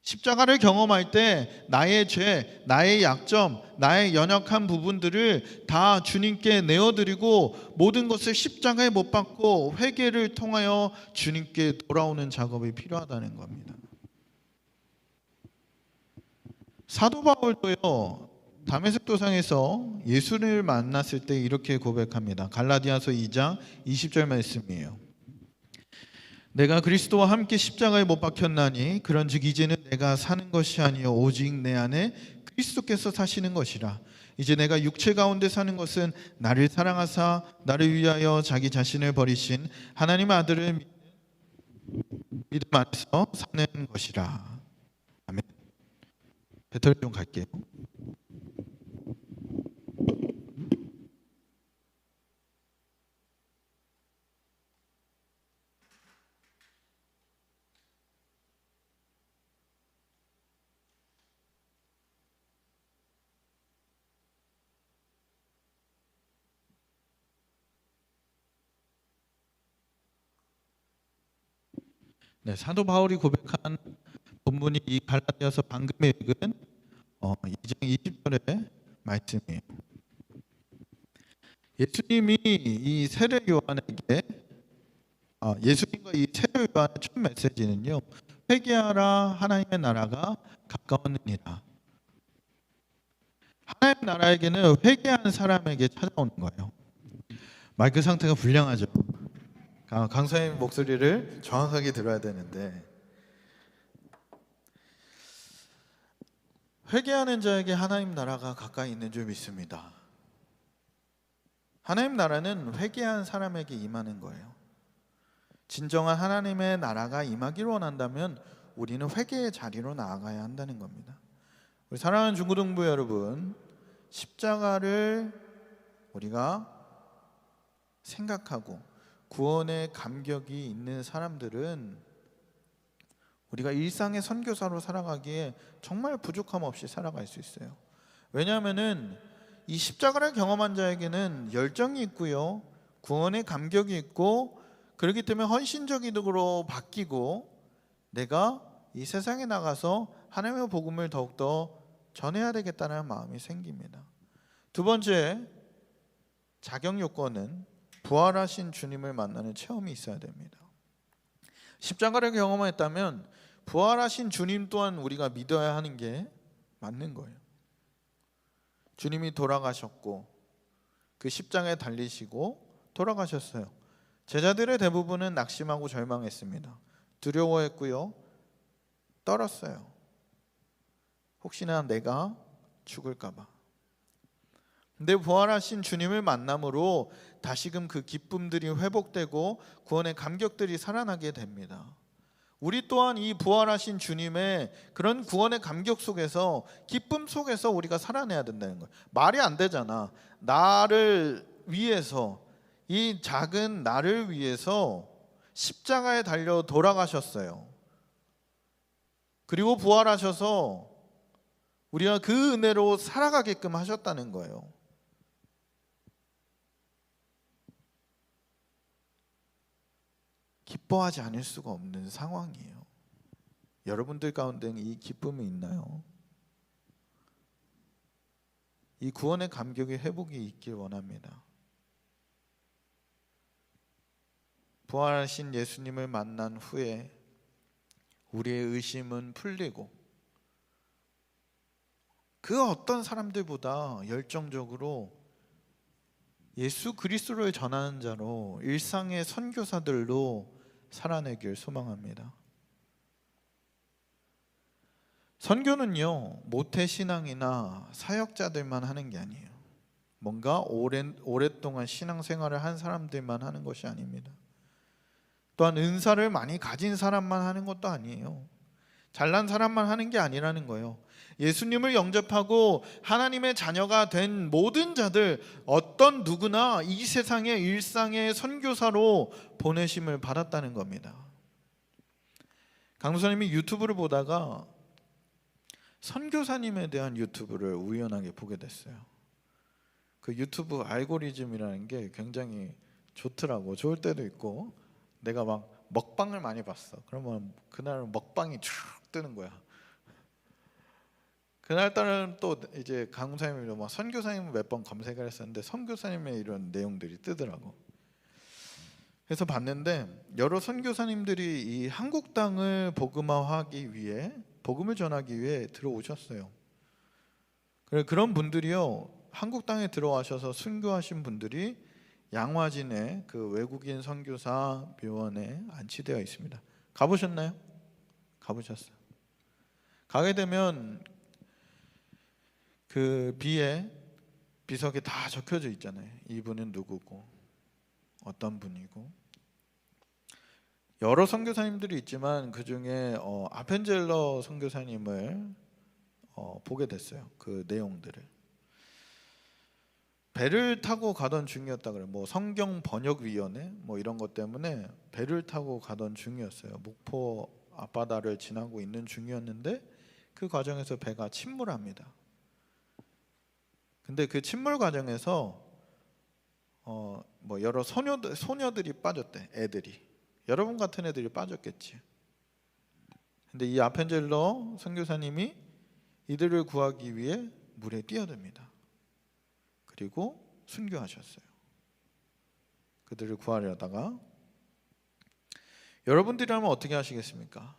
십자가를 경험할 때 나의 죄, 나의 약점, 나의 연약한 부분들을 다 주님께 내어드리고 모든 것을 십자가에 못 박고 회개를 통하여 주님께 돌아오는 작업이 필요하다는 겁니다. 사도 바울도요, 다메섹 도상에서 예수를 만났을 때 이렇게 고백합니다. 갈라디아서 2장 20절 말씀이에요. 내가 그리스도와 함께 십자가에 못 박혔나니 그런즉 이제는 내가 사는 것이 아니요 오직 내 안에 그리스도께서 사시는 것이라. 이제 내가 육체 가운데 사는 것은 나를 사랑하사 나를 위하여 자기 자신을 버리신 하나님의 아들을 믿음 안에서 사는 것이라. 아멘. 배터리 좀 갈게요. 네, 사도 바울이 고백한 본문이 이 갈라디아서 방금 읽은 2장 20절의 말씀이에요. 예수님이 이 세례 요한에게 예수님과 이 세례 요한의 첫 메시지는요, 회개하라, 하나님의 나라가 가까웠느니라. 하나님의 나라에게는 회개한 사람에게 찾아오는 거예요. 마이크 상태가 불량하죠. 강사님 목소리를 정확하게 들어야 되는데, 회개하는 자에게 하나님 나라가 가까이 있는 줄 믿습니다. 하나님 나라는 회개한 사람에게 임하는 거예요. 진정한 하나님의 나라가 임하기를 원한다면 우리는 회개의 자리로 나아가야 한다는 겁니다. 우리 사랑하는 중고등부 여러분, 십자가를 우리가 생각하고 구원의 감격이 있는 사람들은 우리가 일상의 선교사로 살아가기에 정말 부족함 없이 살아갈 수 있어요. 왜냐하면은 이 십자가를 경험한 자에게는 열정이 있고요, 구원의 감격이 있고, 그렇기 때문에 헌신적으로 바뀌고 내가 이 세상에 나가서 하나님의 복음을 더욱더 전해야 되겠다는 마음이 생깁니다. 두 번째, 자격 요건은 부활하신 주님을 만나는 체험이 있어야 됩니다. 십자가를 경험했다면 부활하신 주님 또한 우리가 믿어야 하는 게 맞는 거예요. 주님이 돌아가셨고 그 십자가에 달리시고 돌아가셨어요. 제자들의 대부분은 낙심하고 절망했습니다. 두려워했고요, 떨었어요. 혹시나 내가 죽을까 봐. 근데 부활하신 주님을 만남으로 다시금 그 기쁨들이 회복되고 구원의 감격들이 살아나게 됩니다. 우리 또한 이 부활하신 주님의 그런 구원의 감격 속에서, 기쁨 속에서 우리가 살아내야 된다는 거예요. 말이 안 되잖아. 나를 위해서, 이 작은 나를 위해서 십자가에 달려 돌아가셨어요. 그리고 부활하셔서 우리가 그 은혜로 살아가게끔 하셨다는 거예요. 기뻐하지 않을 수가 없는 상황이에요. 여러분들 가운데는 이 기쁨이 있나요? 이 구원의 감격의 회복이 있길 원합니다. 부활하신 예수님을 만난 후에 우리의 의심은 풀리고 그 어떤 사람들보다 열정적으로 예수 그리스도를 전하는 자로, 일상의 선교사들로 살아내길 소망합니다. 선교는요, 모태신앙이나 사역자들만 하는 게 아니에요. 뭔가 오랫동안 신앙생활을 한 사람들만 하는 것이 아닙니다. 또한 은사를 많이 가진 사람만 하는 것도 아니에요. 잘난 사람만 하는 게 아니라는 거예요. 예수님을 영접하고 하나님의 자녀가 된 모든 자들, 어떤 누구나 이 세상의 일상의 선교사로 보내심을 받았다는 겁니다. 강도사님이 유튜브를 보다가 선교사님에 대한 유튜브를 우연하게 보게 됐어요. 그 유튜브 알고리즘이라는 게 굉장히 좋더라고. 좋을 때도 있고, 내가 막 먹방을 많이 봤어. 그러면 그날 먹방이 쭉 뜨는 거야. 그날따라는 또 이제 강사님이 막 선교사님 몇 번 검색을 했었는데 선교사님의 이런 내용들이 뜨더라고. 그래서 봤는데 여러 선교사님들이 이 한국 땅을 복음화하기 위해, 복음을 전하기 위해 들어오셨어요. 그런 분들이요, 한국 땅에 들어와셔서 순교하신 분들이 양화진에 그 외국인 선교사 묘원에 안치되어 있습니다. 가보셨나요? 가보셨어요. 가게 되면 그 비석에 다 적혀져 있잖아요. 이분은 누구고 어떤 분이고. 여러 선교사님들이 있지만 그 중에 아펜젤러 선교사님을 보게 됐어요. 그 내용들을. 배를 타고 가던 중이었다 그래요. 뭐 성경 번역위원회 뭐 이런 것 때문에 배를 타고 가던 중이었어요. 목포 앞바다를 지나고 있는 중이었는데 그 과정에서 배가 침몰합니다. 근데 그 침몰 과정에서 뭐 여러 소녀들이 빠졌대. 애들이. 여러분 같은 애들이 빠졌겠지. 근데 이 아펜젤러 선교사님이 이들을 구하기 위해 물에 뛰어듭니다. 그리고 순교하셨어요. 그들을 구하려다가 여러분들이라면 어떻게 하시겠습니까?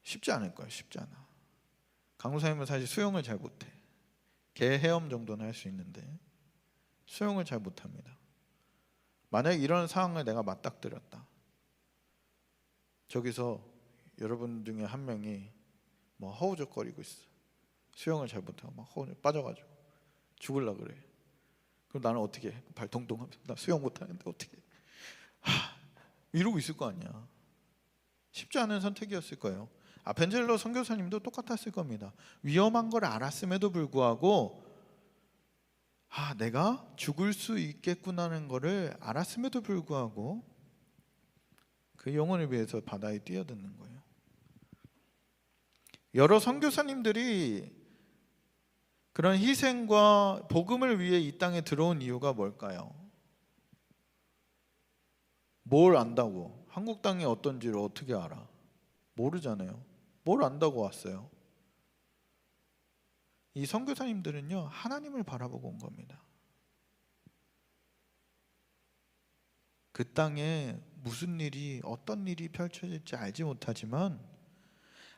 쉽지 않을 거예요. 쉽지 않아. 간호사님은 사실 수영을 잘 못해. 개 헤엄 정도는 할 수 있는데 수영을 잘 못합니다. 만약에 이런 상황을 내가 맞닥뜨렸다. 저기서 여러분 중에 한 명이 뭐 허우적거리고 있어. 수영을 잘 못하고 막 허우적 빠져가지고 죽을라 그래. 그럼 나는 어떻게 해? 발 동동하면서 나 수영 못하는데 어떻게 해? 이러고 있을 거 아니야. 쉽지 않은 선택이었을 거예요. 아펜젤러 선교사님도 똑같았을 겁니다. 위험한 걸 알았음에도 불구하고 내가 죽을 수 있겠구나는 거를 알았음에도 불구하고 그 영혼을 위해서 바다에 뛰어드는 거예요. 여러 선교사님들이 그런 희생과 복음을 위해 이 땅에 들어온 이유가 뭘까요? 뭘 안다고? 한국 땅이 어떤지를 어떻게 알아? 모르잖아요. 뭘 안다고 왔어요? 이 선교사님들은요, 하나님을 바라보고 온 겁니다. 그 땅에 무슨 일이, 어떤 일이 펼쳐질지 알지 못하지만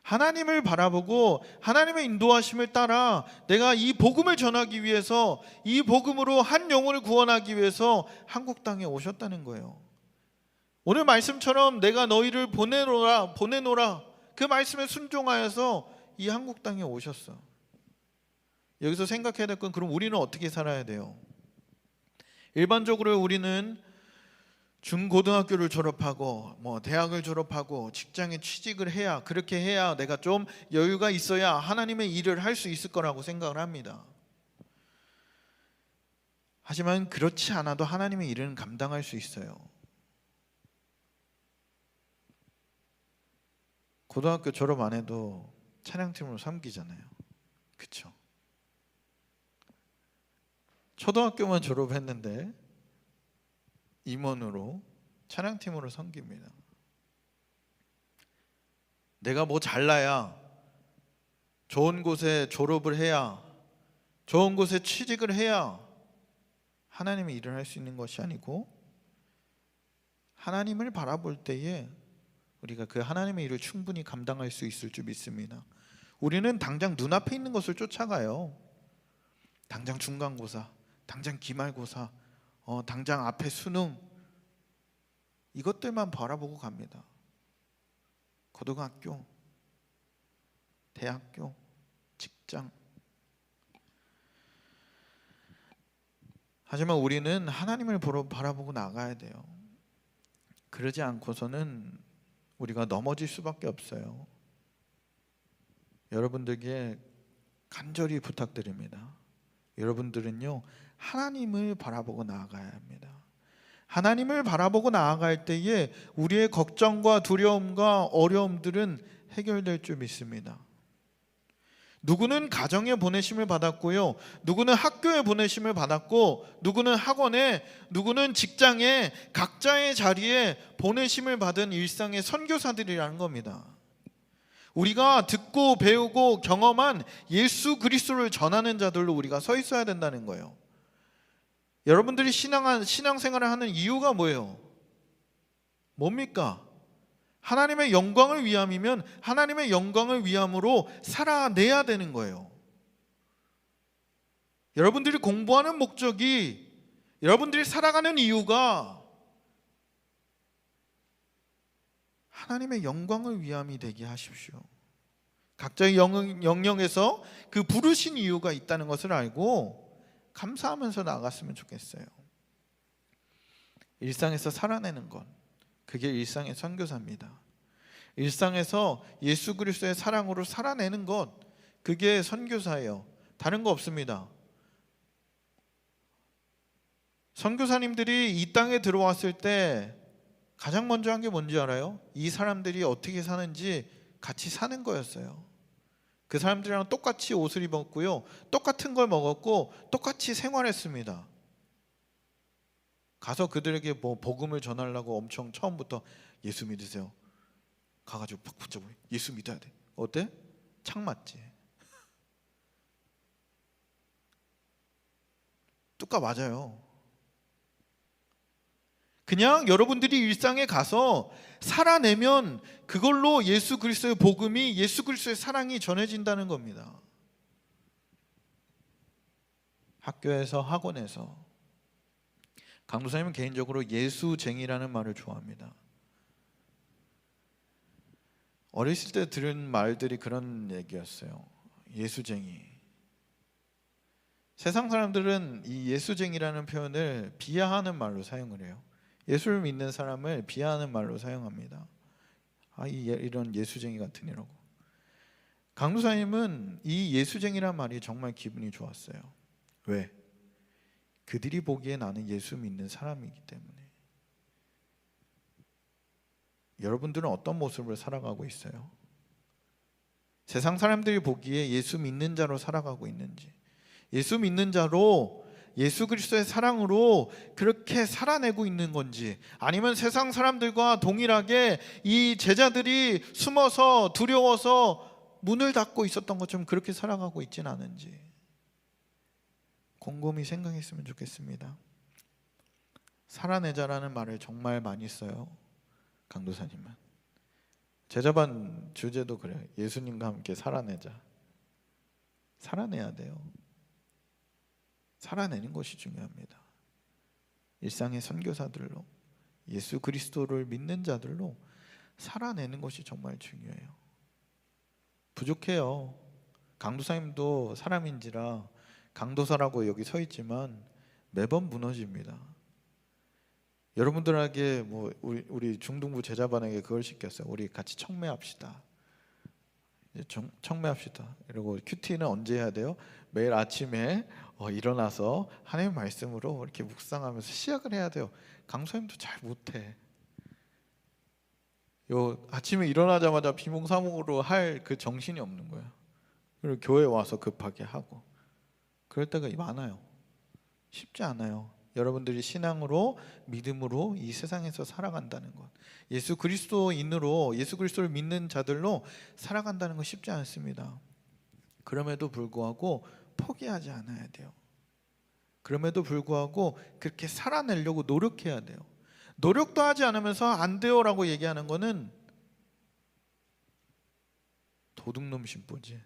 하나님을 바라보고 하나님의 인도하심을 따라 내가 이 복음을 전하기 위해서, 이 복음으로 한 영혼을 구원하기 위해서 한국 땅에 오셨다는 거예요. 오늘 말씀처럼 내가 너희를 보내노라 그 말씀에 순종하여서 이 한국 땅에 오셨어. 여기서 생각해야 될 건, 그럼 우리는 어떻게 살아야 돼요? 일반적으로 우리는 중고등학교를 졸업하고 대학을 졸업하고 직장에 취직을 해야, 그렇게 해야 내가 좀 여유가 있어야 하나님의 일을 할 수 있을 거라고 생각을 합니다. 하지만 그렇지 않아도 하나님의 일은 감당할 수 있어요. 고등학교 졸업 안 해도 찬양팀으로 섬기잖아요. 그렇죠? 초등학교만 졸업했는데 임원으로 찬양팀으로 섬깁니다. 내가 뭐 잘나야, 좋은 곳에 졸업을 해야, 좋은 곳에 취직을 해야 하나님의 일을 할 수 있는 것이 아니고, 하나님을 바라볼 때에 우리가 그 하나님의 일을 충분히 감당할 수 있을 줄 믿습니다. 우리는 당장 눈앞에 있는 것을 쫓아가요. 당장 중간고사, 당장 기말고사, 당장 앞에 수능, 이것들만 바라보고 갑니다. 고등학교, 대학교, 직장. 하지만 우리는 하나님을 바라보고 나가야 돼요. 그러지 않고서는 우리가 넘어질 수밖에 없어요. 여러분들에게 간절히 부탁드립니다. 여러분들은요, 하나님을 바라보고 나아가야 합니다. 하나님을 바라보고 나아갈 때에 우리의 걱정과 두려움과 어려움들은 해결될 줄 믿습니다. 누구는 가정에 보내심을 받았고요, 누구는 학교에 보내심을 받았고, 누구는 학원에, 누구는 직장에, 각자의 자리에 보내심을 받은 일상의 선교사들이라는 겁니다. 우리가 듣고 배우고 경험한 예수 그리스도를 전하는 자들로 우리가 서 있어야 된다는 거예요. 여러분들이 신앙생활을 하는 이유가 뭐예요? 뭡니까? 하나님의 영광을 위함이면 하나님의 영광을 위함으로 살아내야 되는 거예요. 여러분들이 공부하는 목적이, 여러분들이 살아가는 이유가 하나님의 영광을 위함이 되게 하십시오. 각자의 영역에서 그 부르신 이유가 있다는 것을 알고 감사하면서 나갔으면 좋겠어요. 일상에서 살아내는 것, 그게 일상의 선교사입니다. 일상에서 예수 그리스도의 사랑으로 살아내는 것, 그게 선교사예요. 다른 거 없습니다. 선교사님들이 이 땅에 들어왔을 때 가장 먼저 한 게 뭔지 알아요? 이 사람들이 어떻게 사는지 같이 사는 거였어요. 그 사람들이랑 똑같이 옷을 입었고요, 똑같은 걸 먹었고, 똑같이 생활했습니다. 가서 그들에게 복음을 전하려고 엄청 처음부터 예수 믿으세요, 가가지고 팍 붙잡고 예수 믿어야 돼. 어때? 창 맞지? 뚜까 맞아요. 그냥 여러분들이 일상에 가서 살아내면 그걸로 예수 그리스도의 복음이, 예수 그리스도의 사랑이 전해진다는 겁니다. 학교에서, 학원에서. 강도사님은 개인적으로 예수쟁이라는 말을 좋아합니다. 어렸을 때 들은 말들이 그런 얘기였어요. 예수쟁이. 세상 사람들은 이 예수쟁이라는 표현을 비하하는 말로 사용을 해요. 예수를 믿는 사람을 비하하는 말로 사용합니다. 이런 예수쟁이 같은 이라고. 강도사님은 이 예수쟁이란 말이 정말 기분이 좋았어요. 왜? 그들이 보기에 나는 예수 믿는 사람이기 때문에. 여러분들은 어떤 모습을 살아가고 있어요? 세상 사람들이 보기에 예수 믿는 자로 살아가고 있는지, 예수 믿는 자로 예수 그리스도의 사랑으로 그렇게 살아내고 있는 건지, 아니면 세상 사람들과 동일하게 이 제자들이 숨어서 두려워서 문을 닫고 있었던 것처럼 그렇게 살아가고 있지는 않은지 곰곰이 생각했으면 좋겠습니다. 살아내자라는 말을 정말 많이 써요, 강도사님은. 제자반 주제도 그래요. 예수님과 함께 살아내자. 살아내야 돼요. 살아내는 것이 중요합니다. 일상의 선교사들로, 예수 그리스도를 믿는 자들로 살아내는 것이 정말 중요해요. 부족해요. 강도사님도 사람인지라 강도사라고 여기 서 있지만 매번 무너집니다. 여러분들에게 우리 중등부 제자반에게 그걸 시켰어요. 우리 같이 청매합시다. 청매합시다. 이러고 큐티는 언제 해야 돼요? 매일 아침에 일어나서 하나님 말씀으로 이렇게 묵상하면서 시작을 해야 돼요. 강도사님도 잘 못해. 아침에 일어나자마자 비몽사몽으로 할 그 정신이 없는 거예요. 그리고 교회 와서 급하게 하고 그럴 때가 많아요. 쉽지 않아요. 여러분들이 신앙으로, 믿음으로 이 세상에서 살아간다는 것, 예수 그리스도인으로, 예수 그리스도를 믿는 자들로 살아간다는 건 쉽지 않습니다. 그럼에도 불구하고 포기하지 않아야 돼요. 그럼에도 불구하고 그렇게 살아내려고 노력해야 돼요. 노력도 하지 않으면서 안 돼요라고 얘기하는 거는 도둑놈 심보지.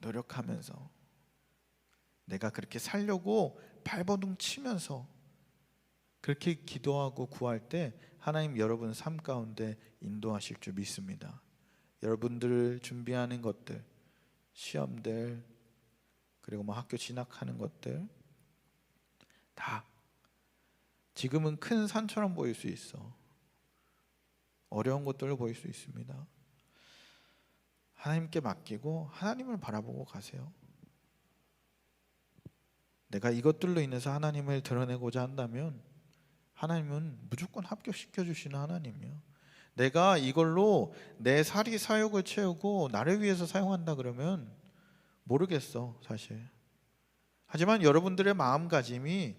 노력하면서 내가 그렇게 살려고 발버둥 치면서 그렇게 기도하고 구할 때 하나님 여러분 삶 가운데 인도하실 줄 믿습니다. 여러분들 준비하는 것들, 시험들, 그리고 학교 진학하는 것들 다 지금은 큰 산처럼 보일 수 있어. 어려운 것들로 보일 수 있습니다. 하나님께 맡기고 하나님을 바라보고 가세요. 내가 이것들로 인해서 하나님을 드러내고자 한다면 하나님은 무조건 합격시켜 주시는 하나님이요. 내가 이걸로 내 사리 사욕을 채우고 나를 위해서 사용한다 그러면 모르겠어, 사실. 하지만 여러분들의 마음가짐이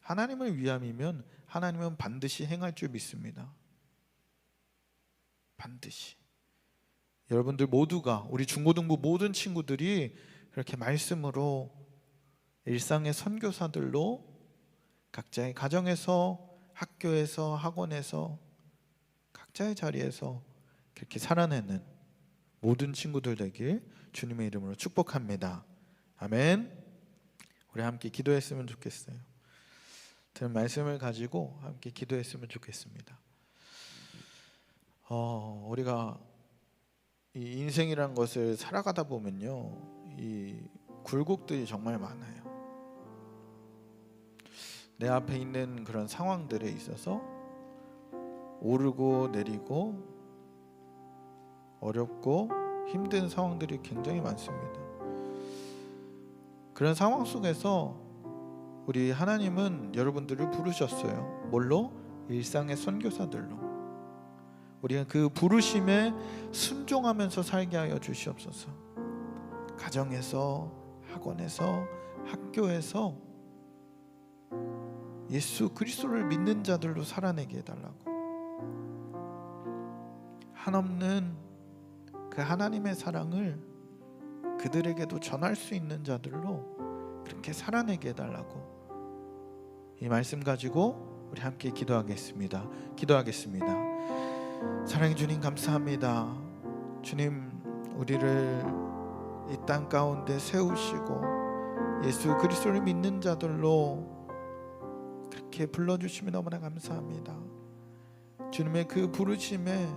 하나님을 위함이면 하나님은 반드시 행할 줄 믿습니다. 반드시. 여러분들 모두가, 우리 중고등부 모든 친구들이 그렇게 말씀으로 일상의 선교사들로 각자의 가정에서, 학교에서, 학원에서, 각자의 자리에서 그렇게 살아내는 모든 친구들 되길 주님의 이름으로 축복합니다. 아멘. 우리 함께 기도했으면 좋겠어요. 들은 말씀을 가지고 함께 기도했으면 좋겠습니다. 우리가 이 인생이란 것을 살아가다 보면요, 이 굴곡들이 정말 많아요. 내 앞에 있는 그런 상황들에 있어서 오르고 내리고 어렵고 힘든 상황들이 굉장히 많습니다. 그런 상황 속에서 우리 하나님은 여러분들을 부르셨어요. 뭘로? 일상의 선교사들로. 우리가 그 부르심에 순종하면서 살게 하여 주시옵소서. 가정에서, 학원에서, 학교에서 예수 그리스도를 믿는 자들로 살아내게 해달라고. 한없는 그 하나님의 사랑을 그들에게도 전할 수 있는 자들로 그렇게 살아내게 해달라고. 이 말씀 가지고 우리 함께 기도하겠습니다. 사랑해 주님, 감사합니다. 주님, 우리를 이 땅 가운데 세우시고 예수 그리스도를 믿는 자들로 그렇게 불러주시면 너무나 감사합니다. 주님의 그 부르심에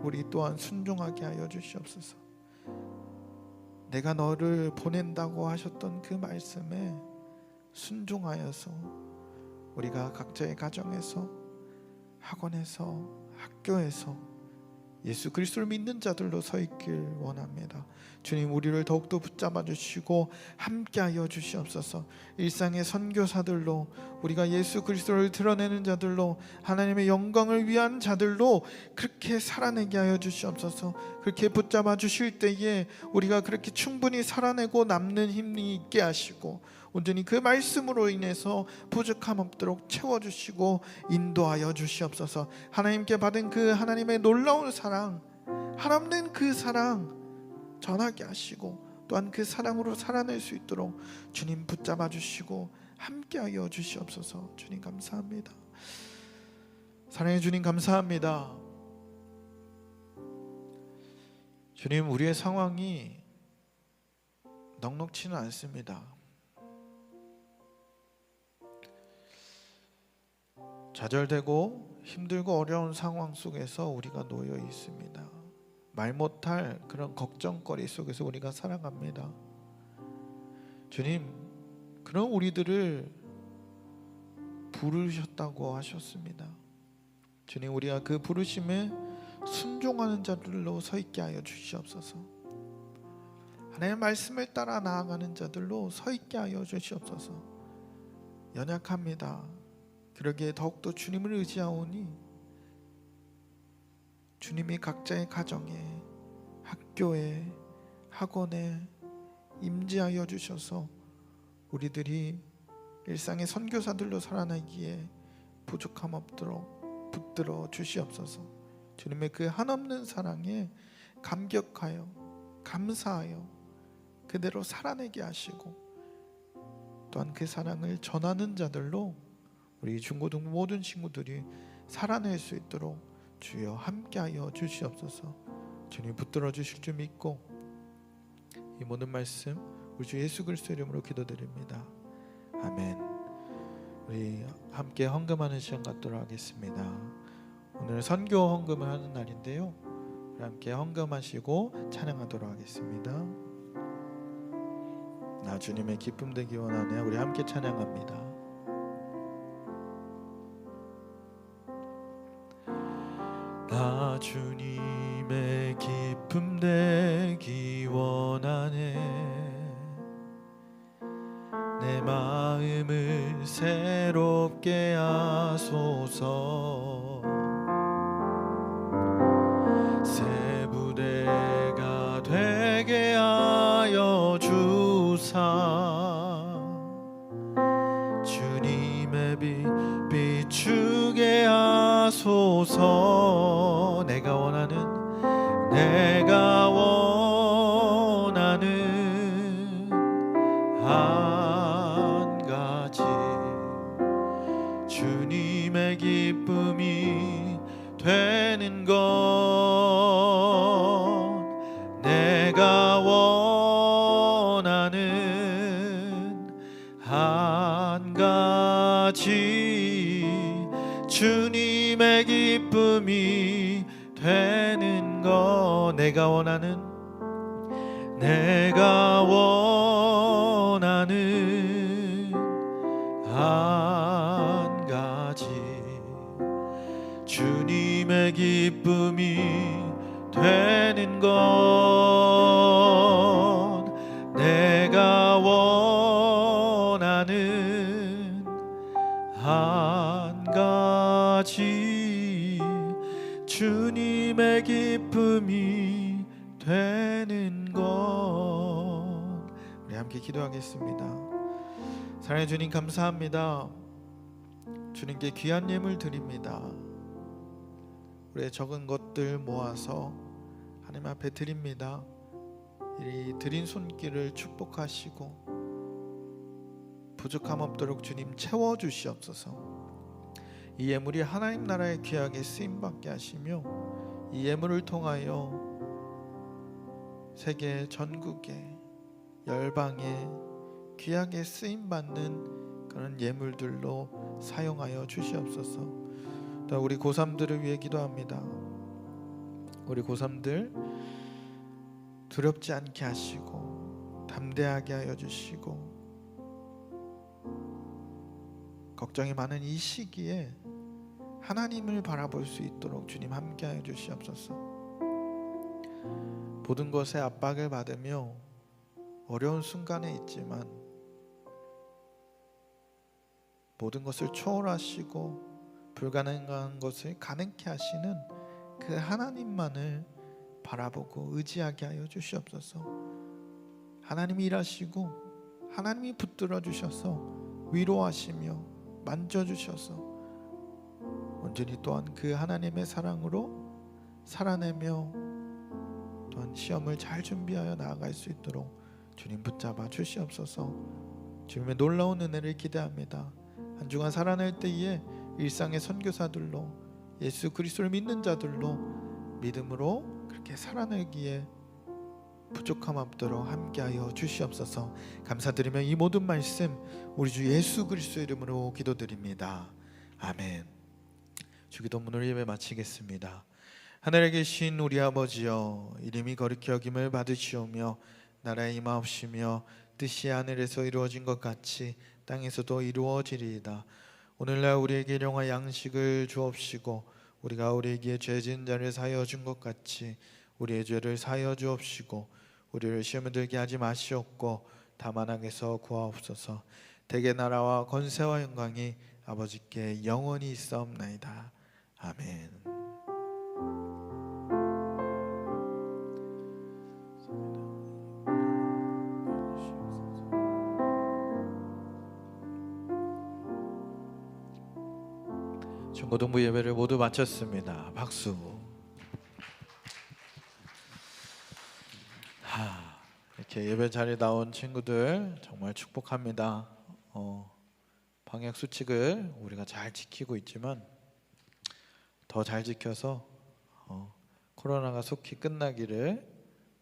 우리 또한 순종하게 하여 주시옵소서. 내가 너를 보낸다고 하셨던 그 말씀에 순종하여서 우리가 각자의 가정에서, 학원에서, 학교에서 예수 그리스도를 믿는 자들로 서 있길 원합니다. 주님, 우리를 더욱더 붙잡아 주시고 함께하여 주시옵소서. 일상의 선교사들로, 우리가 예수 그리스도를 드러내는 자들로, 하나님의 영광을 위한 자들로 그렇게 살아내게 하여 주시옵소서. 그렇게 붙잡아 주실 때에 우리가 그렇게 충분히 살아내고 남는 힘이 있게 하시고, 온전히 그 말씀으로 인해서 부족함 없도록 채워주시고 인도하여 주시옵소서. 하나님께 받은 그 하나님의 놀라운 사랑, 한없는 그 사랑 전하게 하시고, 또한 그 사랑으로 살아낼 수 있도록 주님 붙잡아 주시고 함께하여 주시옵소서. 주님 감사합니다. 사랑해 주님 감사합니다. 주님, 우리의 상황이 넉넉지는 않습니다. 좌절되고 힘들고 어려운 상황 속에서 우리가 놓여 있습니다. 말 못할 그런 걱정거리 속에서 우리가 살아갑니다. 주님, 그런 우리들을 부르셨다고 하셨습니다. 주님, 우리가 그 부르심에 순종하는 자들로 서 있게 하여 주시옵소서. 하나님의 말씀을 따라 나아가는 자들로 서 있게 하여 주시옵소서. 연약합니다. 그러기에 더욱더 주님을 의지하오니 주님이 각자의 가정에, 학교에, 학원에 임재하여 주셔서 우리들이 일상의 선교사들로 살아나기에 부족함 없도록 붙들어 주시옵소서. 주님의 그 한없는 사랑에 감격하여 감사하여 그대로 살아내게 하시고, 또한 그 사랑을 전하는 자들로 우리 중고등부 모든 친구들이 살아낼 수 있도록 주여 함께하여 주시옵소서. 주님 붙들어 주실 줄 믿고 이 모든 말씀 우리 주 예수 그리스도 이름으로 기도드립니다. 아멘. 우리 함께 헌금하는 시간 갖도록 하겠습니다. 오늘 선교 헌금을 하는 날인데요, 우리 함께 헌금하시고 찬양하도록 하겠습니다. 나 주님의 기쁨 되기 원하네. 우리 함께 찬양합니다. 나 주님의 기쁨 되기 원하네. 내 마음을 새롭게 하소서. 새 부대가 되게 하여 주사. 주님의 빛 비추게 하소서. 내가 원하는 한 가지, 주님의 기쁨이 되는 것. 내가 원하는 한 가지, 주님의 기쁨이 되는 것. 내가 원하는 한 가지, 주님의 기쁨이 되는 것. 내가 원하는 한 가지, 주님의 기쁨이 되는 것. 우리 함께 기도하겠습니다. 사랑해 주님 감사합니다. 주님께 귀한 예물 드립니다. 우리의 적은 것들 모아서 하나님 앞에 드립니다. 이 드린 손길을 축복하시고 부족함 없도록 주님 채워 주시옵소서. 이 예물이 하나님 나라의 귀하게 쓰임 받게 하시며 이 예물을 통하여 세계 전국에 열방에 귀하게 쓰임 받는 그런 예물들로 사용하여 주시옵소서. 또 우리 고3들을 위해 기도합니다. 우리 고3들 두렵지 않게 하시고 담대하게 하여 주시고 걱정이 많은 이 시기에 하나님을 바라볼 수 있도록 주님 함께하여 주시옵소서. 모든 것에 압박을 받으며 어려운 순간에 있지만 모든 것을 초월하시고 불가능한 것을 가능케 하시는 그 하나님만을 바라보고 의지하게 하여 주시옵소서. 하나님이 일하시고 하나님이 붙들어 주셔서 위로하시며 만져주셔서 온전히 또한 그 하나님의 사랑으로 살아내며 또한 시험을 잘 준비하여 나아갈 수 있도록 주님 붙잡아 주시옵소서. 주님의 놀라운 은혜를 기대합니다. 한 주간 살아낼 때에 일상의 선교사들로 예수 그리스도를 믿는 자들로 믿음으로 그렇게 살아내기에 부족함 없도록 함께하여 주시옵소서. 감사드리며 이 모든 말씀 우리 주 예수 그리스도 이름으로 기도드립니다. 아멘. 주기도문으로 예배 마치겠습니다. 하늘에 계신 우리 아버지여, 이름이 거룩히 여김을 받으시오며 나라에 임하옵시며 뜻이 하늘에서 이루어진 것 같이 땅에서도 이루어지리이다. 오늘날 우리에게 일용할 양식을 주옵시고 우리가 우리에게 죄 지은 자를 사하여 준 것 같이 우리의 죄를 사하여 주옵시고 우리를 시험에 들게 하지 마시옵고 다만 악에서 구하옵소서. 대개 나라와 권세와 영광이 아버지께 영원히 있사옵나이다. 아멘. 중고등부 예배를 모두 마쳤습니다. 박수. 이렇게 예배 자리에 나온 친구들 정말 축복합니다. 방역 수칙을 우리가 잘 지키고 있지만 더 잘 지켜서 코로나가 속히 끝나기를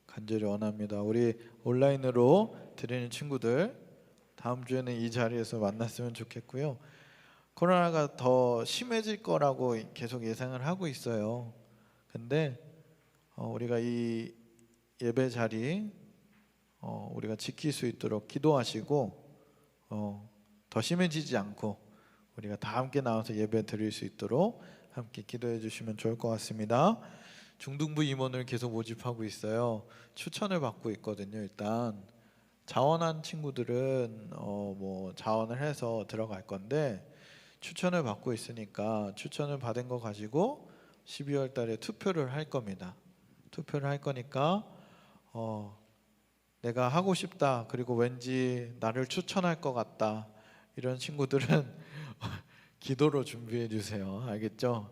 간절히 원합니다. 우리 온라인으로 드리는 친구들 다음 주에는 이 자리에서 만났으면 좋겠고요. 코로나가 더 심해질 거라고 계속 예상을 하고 있어요. 근데 우리가 이 예배 자리 우리가 지킬 수 있도록 기도하시고 더 심해지지 않고 우리가 다 함께 나와서 예배 드릴 수 있도록 함께 기도해 주시면 좋을 것 같습니다. 중등부 임원을 계속 모집하고 있어요. 추천을 받고 있거든요. 일단 자원한 친구들은 뭐 자원을 해서 들어갈 건데 추천을 받고 있으니까 추천을 받은 거 가지고 12월 달에 투표를 할 겁니다. 투표를 할 거니까 내가 하고 싶다, 그리고 왠지 나를 추천할 것 같다, 이런 친구들은 기도로 준비해 주세요. 알겠죠?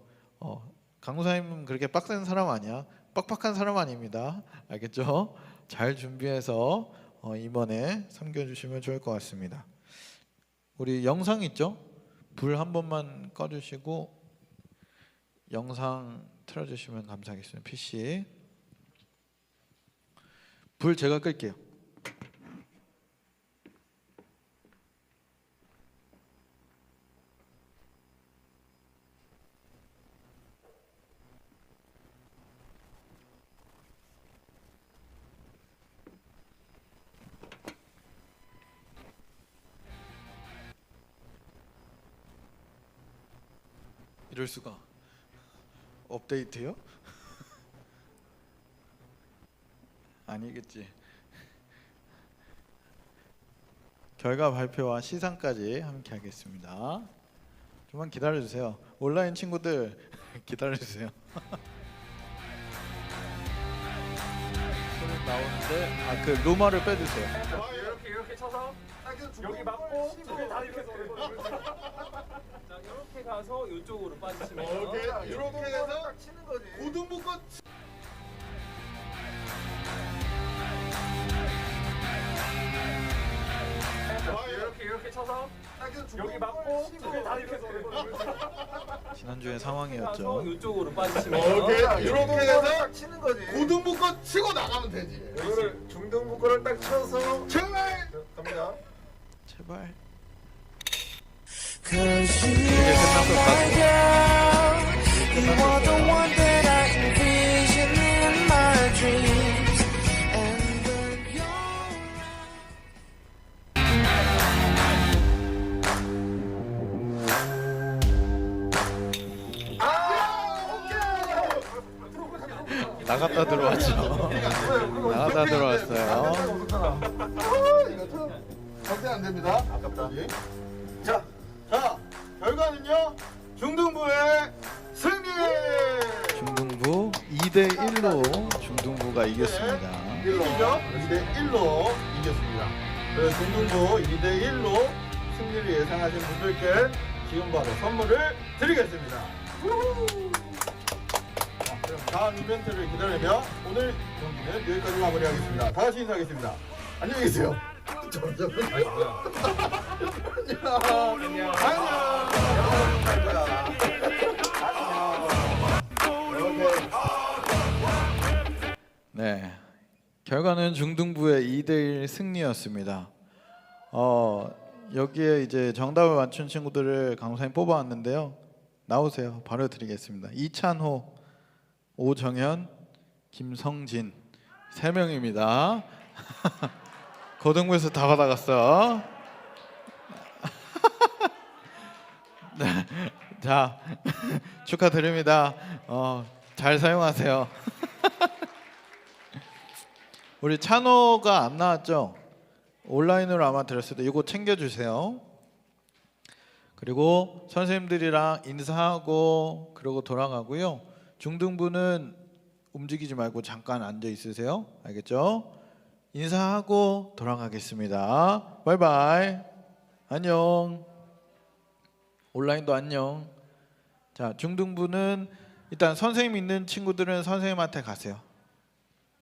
강사님은 그렇게 빡센 사람 아니야. 빡빡한 사람 아닙니다. 알겠죠? 잘 준비해서 이번에 섬겨주시면 좋을 것 같습니다. 우리 영상 있죠? 불 한 번만 꺼주시고 영상 틀어주시면 감사하겠습니다. PC 불 제가 끌게요. 이럴 수가. 업데이트요? 아니겠지. 결과 발표와 시상까지 함께 하겠습니다. 좀만 기다려주세요. 온라인 친구들 기다려주세요. 소리 나오는데 그 루머를 빼주세요. 이렇게 쳐서 여기 맞고 다 이렇게 자 이렇게 가서 이쪽으로 빠지시면 이렇게 해서 치는 거지. 고등부 거 이렇게 쳐서 여기 맞고 다 이렇게 해서 지난주의 가서 상황이었죠. 이쪽으로 빠지시면 오케이. 이렇게 해서 치는 거지. 고등부 거 치고 나가면 되지. 이거를 중등부 거를 딱 쳐서 제발 갑니다. 제발. Cause you are my girl. You are the one that I envision in my dreams. And when you're 나갔다 들어왔죠. 나갔다 들어왔어요. 이거 참 절대 안 됩니다. 아깝다. 자, 결과는요. 중등부의 승리. 중등부 2대 1로 중등부가 이겼습니다. 1로 2대 1로 이겼습니다. 그래서 중등부 2대 1로 승리를 예상하신 분들께 지금 바로 선물을 드리겠습니다. 자, 그럼 다음 이벤트를 기다리며 오늘 경기는 여기까지 마무리하겠습니다. 다 같이 인사하겠습니다. 안녕히 계세요. 점점 안녕. 네, 결과는 중등부의 2대1 승리였습니다. 여기에 이제 정답을 맞춘 친구들을 강사님 뽑아왔는데요. 나오세요. 바로 드리겠습니다. 이찬호, 오정현, 김성진 3명입니다. 고등부에서 다 받아갔어. 네, 자 축하드립니다. 잘 사용하세요. 우리 찬호가 안 나왔죠? 온라인으로 아마 들었을 때 이거 챙겨주세요. 그리고 선생님들이랑 인사하고 그러고 돌아가고요. 중등부는 움직이지 말고 잠깐 앉아 있으세요. 알겠죠? 인사하고 돌아가겠습니다. 바이바이. 안녕. 온라인도 안녕. 자, 중등부는 일단 선생님 있는 친구들은 선생님한테 가세요.